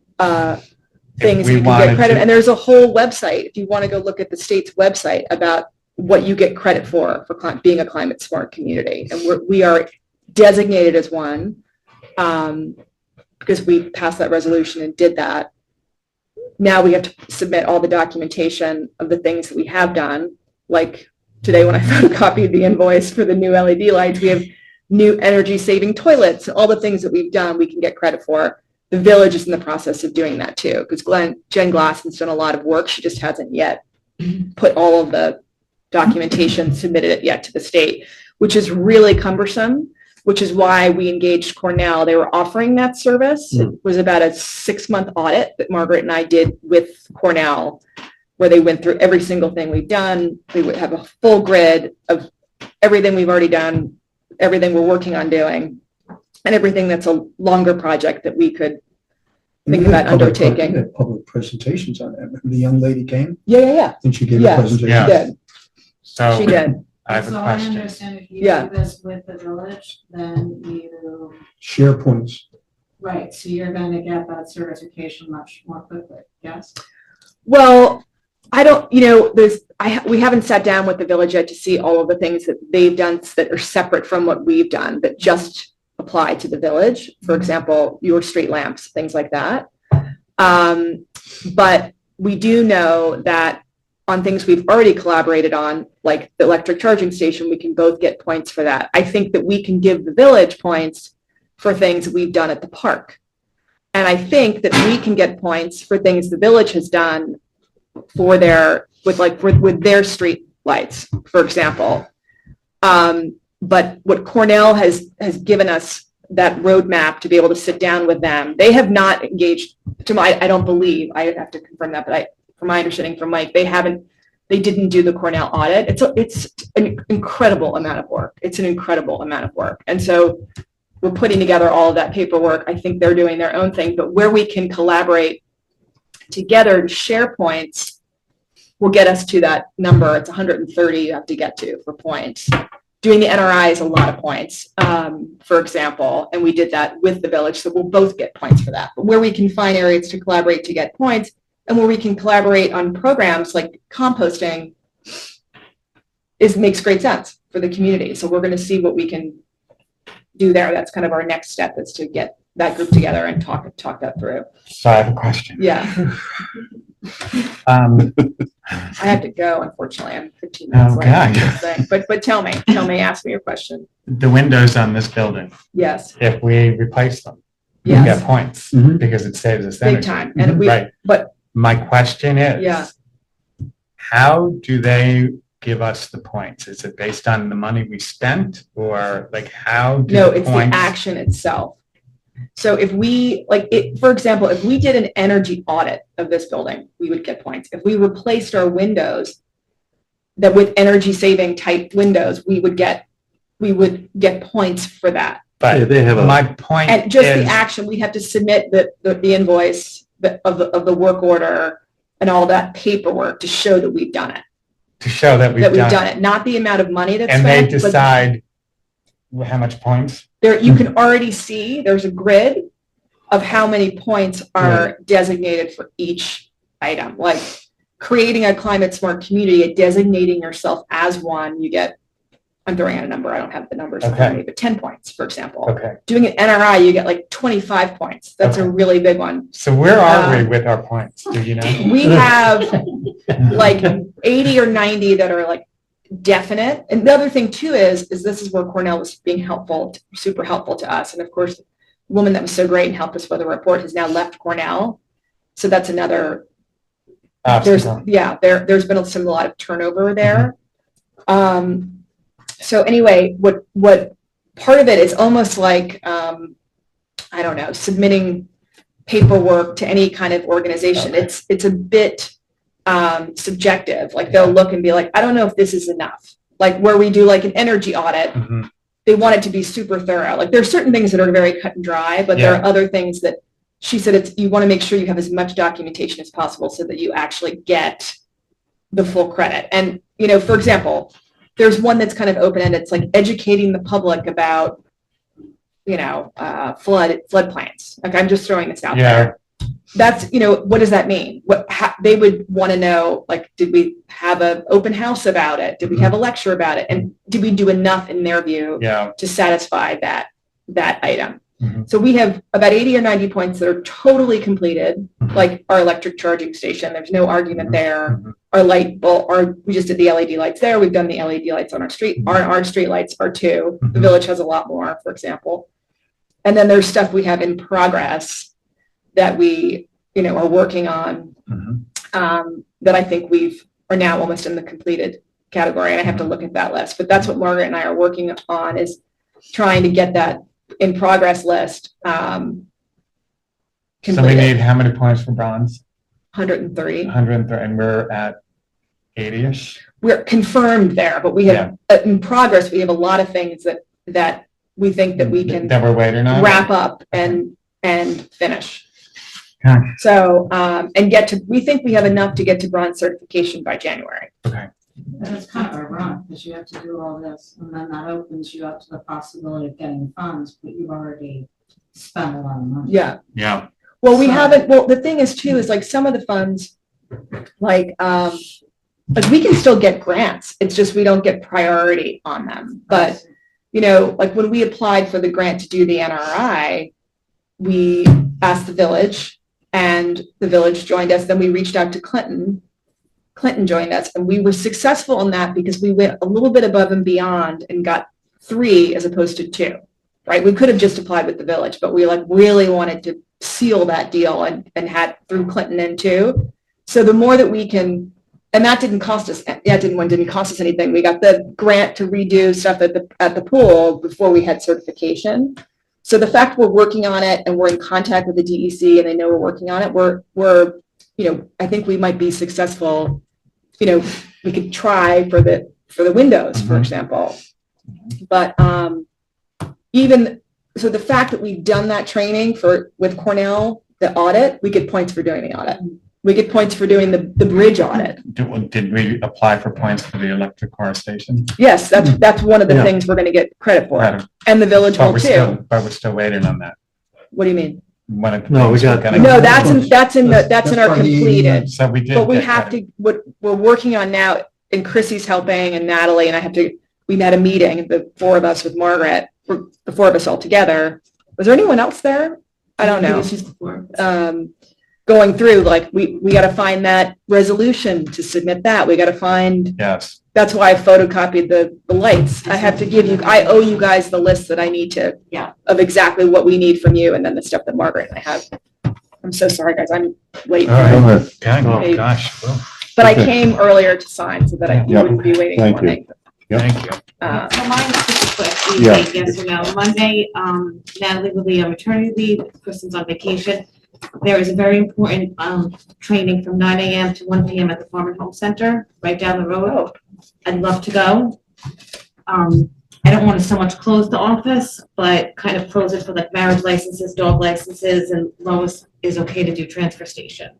things we you can wanted get credit. to- And there's a whole website, if you want to go look at the state's website about what you get credit for being a climate smart community. And we are designated as one because we passed that resolution and did that. Now we have to submit all the documentation of the things that we have done. Like today when I photocopied the invoice for the new LED lights, we have new energy saving toilets, all the things that we've done, we can get credit for. The village is in the process of doing that too, because Jen Glasson's done a lot of work. She just hasn't yet put all of the documentation, submitted it yet to the state, which is really cumbersome, which is why we engaged Cornell. They were offering that service. It was about a 6-month audit that Margaret and I did with Cornell, where they went through every single thing we've done. We would have a full grid of everything we've already done, everything we're working on doing, and everything that's a longer project that we could think about undertaking. Public presentations on that. Remember the young lady came Yeah. and she gave Yeah. a presentation. Yeah. She did. So She did. I have a So I question. understand if you Yeah. do this with the village, then you, Share points. right, so you're gonna get that certification much more quickly, yes? Well, I don't, we haven't sat down with the village yet to see all of the things that they've done that are separate from what we've done, that just apply to the village. For example, your street lamps, things like that. But we do know that on things we've already collaborated on, like the electric charging station, we can both get points for that. I think that we can give the village points for things we've done at the park. And I think that we can get points for things the village has done for with their street lights, for example. But what Cornell has given us that roadmap to be able to sit down with them. They have not engaged I don't believe, I have to confirm that, but from my understanding from Mike, they didn't do the Cornell audit. It's an incredible amount of work. It's an incredible amount of work. And so we're putting together all of that paperwork. I think they're doing their own thing, but where we can collaborate together and share points will get us to that number. It's 130 you have to get to for points. Doing the NRI is a lot of points, for example, and we did that with the village, so we'll both get points for that. But where we can find areas to collaborate to get points, and where we can collaborate on programs like composting makes great sense for the community. So we're going to see what we can do there. That's kind of our next step, is to get that group together and talk that through. So I have a question. Yeah. I have to go, unfortunately. I'm 15 minutes late. Okay. This thing. But tell me, ask me your question. The windows on this building, Yes, if we replace them, we yes, get points Mhm. because it saves us big energy. time. And Right. but My question is, Yeah. how do they give us the points? Is it based on the money we spent, or like how do no, the it's the points? action itself. So if we, for example, if we did an energy audit of this building, we would get points. If we replaced our windows that with energy saving type windows, we would get points for that. But They have my point And just the is, action, we have to submit the invoice of the work order and all that paperwork to show that we've done it. to show that we've done it. Not the amount of money that's And they spent, but decide how much points? there, you can already see, there's a grid of how many points are designated for each item. Like creating a climate smart community, designating yourself as one, you get, I'm throwing out a number, I don't have the numbers in front of me, but 10 points, for example. Okay. Doing an NRI, you get like 25 points. That's a Okay. really big one. So where are we with our points? Do you know? We have like 80 or 90 that are like definite. And the other thing too is this is where Cornell was being helpful, super helpful to us. And of course, the woman that was so great and helped us with the report has now left Cornell. So that's another, there's been a lot of turnover there. So anyway, what part of it is almost like, I don't know, submitting paperwork to any kind of organization. Okay. It's a bit subjective. Like they'll look and be like, I don't know if this is enough. Like where we do like an energy audit, Mhm. they want it to be super thorough. Like there's certain things that are very cut and dry, but there Yeah. are other things that she said you want to make sure you have as much documentation as possible so that you actually get the full credit. And, for example, there's one that's kind of open-ended. It's like educating the public about, flood plains. Like I'm just throwing this out there. That's, what does that mean? They would want to know, like, did we have an open house about it? Did we have a lecture about it? And did we do enough in their view Yeah. to satisfy that item? Mhm. So we have about 80 or 90 points that are totally completed, like our electric charging station. There's no argument there. Our light bulb, we just did the LED lights there. We've done the LED lights on our street. Our street lights are two. The village has a lot more, for example. And then there's stuff we have in progress that we, are working on, that I think are now almost in the completed category. And I have to look at that list, but that's what Margaret and I are working on, is trying to get that in progress list, So we completed. need how many points for bronze? 130. 130, and we're at 80-ish? We're confirmed there, but we have, in progress, we have a lot of things that we think that we can That we're waiting on? wrap up and finish. Okay. So, we think we have enough to get to bronze certification by January. Okay. And it's kind of ironic, because you have to do all this, and then that opens you up to the possibility of getting funds, but you've already spent a lot of money. Yeah. Yeah. Well, we haven't, the thing is too, is like some of the funds, like we can still get grants. It's just we don't get priority on them. But, like when we applied for the grant to do the NRI, we asked the village and the village joined us. Then we reached out to Clinton. Clinton joined us, and we were successful in that because we went a little bit above and beyond and got 3 as opposed to 2, right? We could have just applied with the village, but we really wanted to seal that deal and had through Clinton in too. So the more that we can, and that didn't cost us, didn't cost us anything. We got the grant to redo stuff at the pool before we had certification. So the fact we're working on it and we're in contact with the DEC and they know we're working on it, we're I think we might be successful. We could try for the windows, for example. But even so, the fact that we've done that training with Cornell, the audit, we get points for doing the audit. We get points for doing the bridge audit. Did we apply for points for the electric car station? Yes, that's one of the things we're going to get credit for, and the village will too. But we're still waiting on that. What do you mean? No, we got. No, that's in our completed. So we did. But we get have credit. to, what we're working on now, and Chrissy's helping and Natalie, and we had a meeting, the 4 of us with Margaret, the 4 of us all together. Was there anyone else there? I don't know. Going through, like, we got to find that resolution to submit that. We got to find. Yes. That's why I photocopied the lights. I owe you guys the list that I need to, of exactly what we need from you, and then the stuff that Margaret and I have. I'm so sorry, guys, I'm late. All right. Go ahead. Yeah, Hey. gosh. Well, But I Okay. came earlier to sign so that you wouldn't be waiting Thank for me. Yep. thank you. So mine's super quick, Yeah. yes or no. Monday, Natalie will be on maternity leave, Kristen's on vacation. There is a very important, training from 9 AM to 1 PM at the Farm and Home Center, right down the road. I'd love to go. I don't want to so much close the office, but kind of close it for like marriage licenses, dog licenses, and Lois is okay to do transfer station.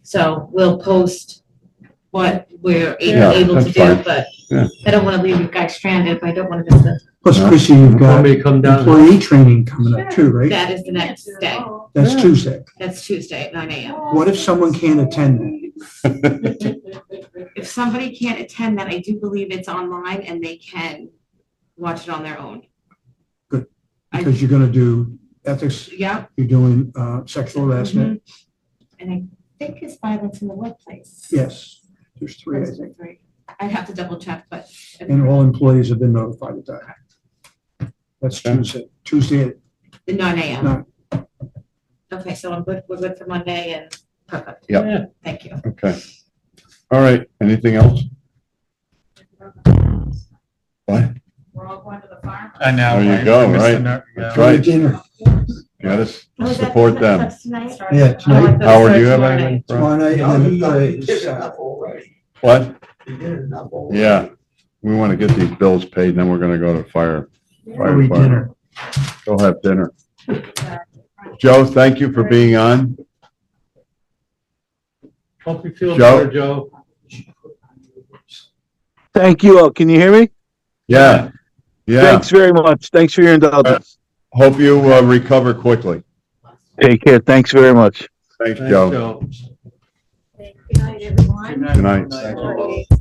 So we'll post what we're Yeah, able to that's do, fine. but Yeah. I don't want to leave you guys stranded, but I don't want to miss the, Plus, Chrissy, you've Want got me to come down? employee training coming up too, right? that is the next day. That's Tuesday. That's Tuesday at 9 AM. What if someone can't attend that? If somebody can't attend that, I do believe it's online and they can watch it on their own. Because you're gonna do ethics, Yeah. you're doing, sexual harassment. And I think it's violence in the workplace. Yes, there's 3, I That's think. right. I'd have to double check, but. And all employees have been notified of that. That's Tuesday at The 9 AM. 9. Okay, so we're good for Monday and perfect. Yeah. Thank you. Okay. All right. Anything else? What? We're all going to the farm. I know. There you right? go, Mr. right? Ner- yeah. That's right. Dinner. Got us Oh, is that- support them. that's tonight? Yeah, tonight. Howard, do you have Tomorrow anything? night. for- Tomorrow night, and then parades. What? Yeah. We want to get these bills paid, and then we're gonna go to fire. Early dinner. Go have dinner. Joe, thank you for being on. Hope you feel Joe? better, Joe. Thank you all. Can you hear me? Yeah. Yeah. Thanks very much. Thanks for your indulgence. Hope you recover quickly. Take care. Thanks very much. Thanks, Thanks, Joe. Joe. Good night, everyone. Good night. Good night.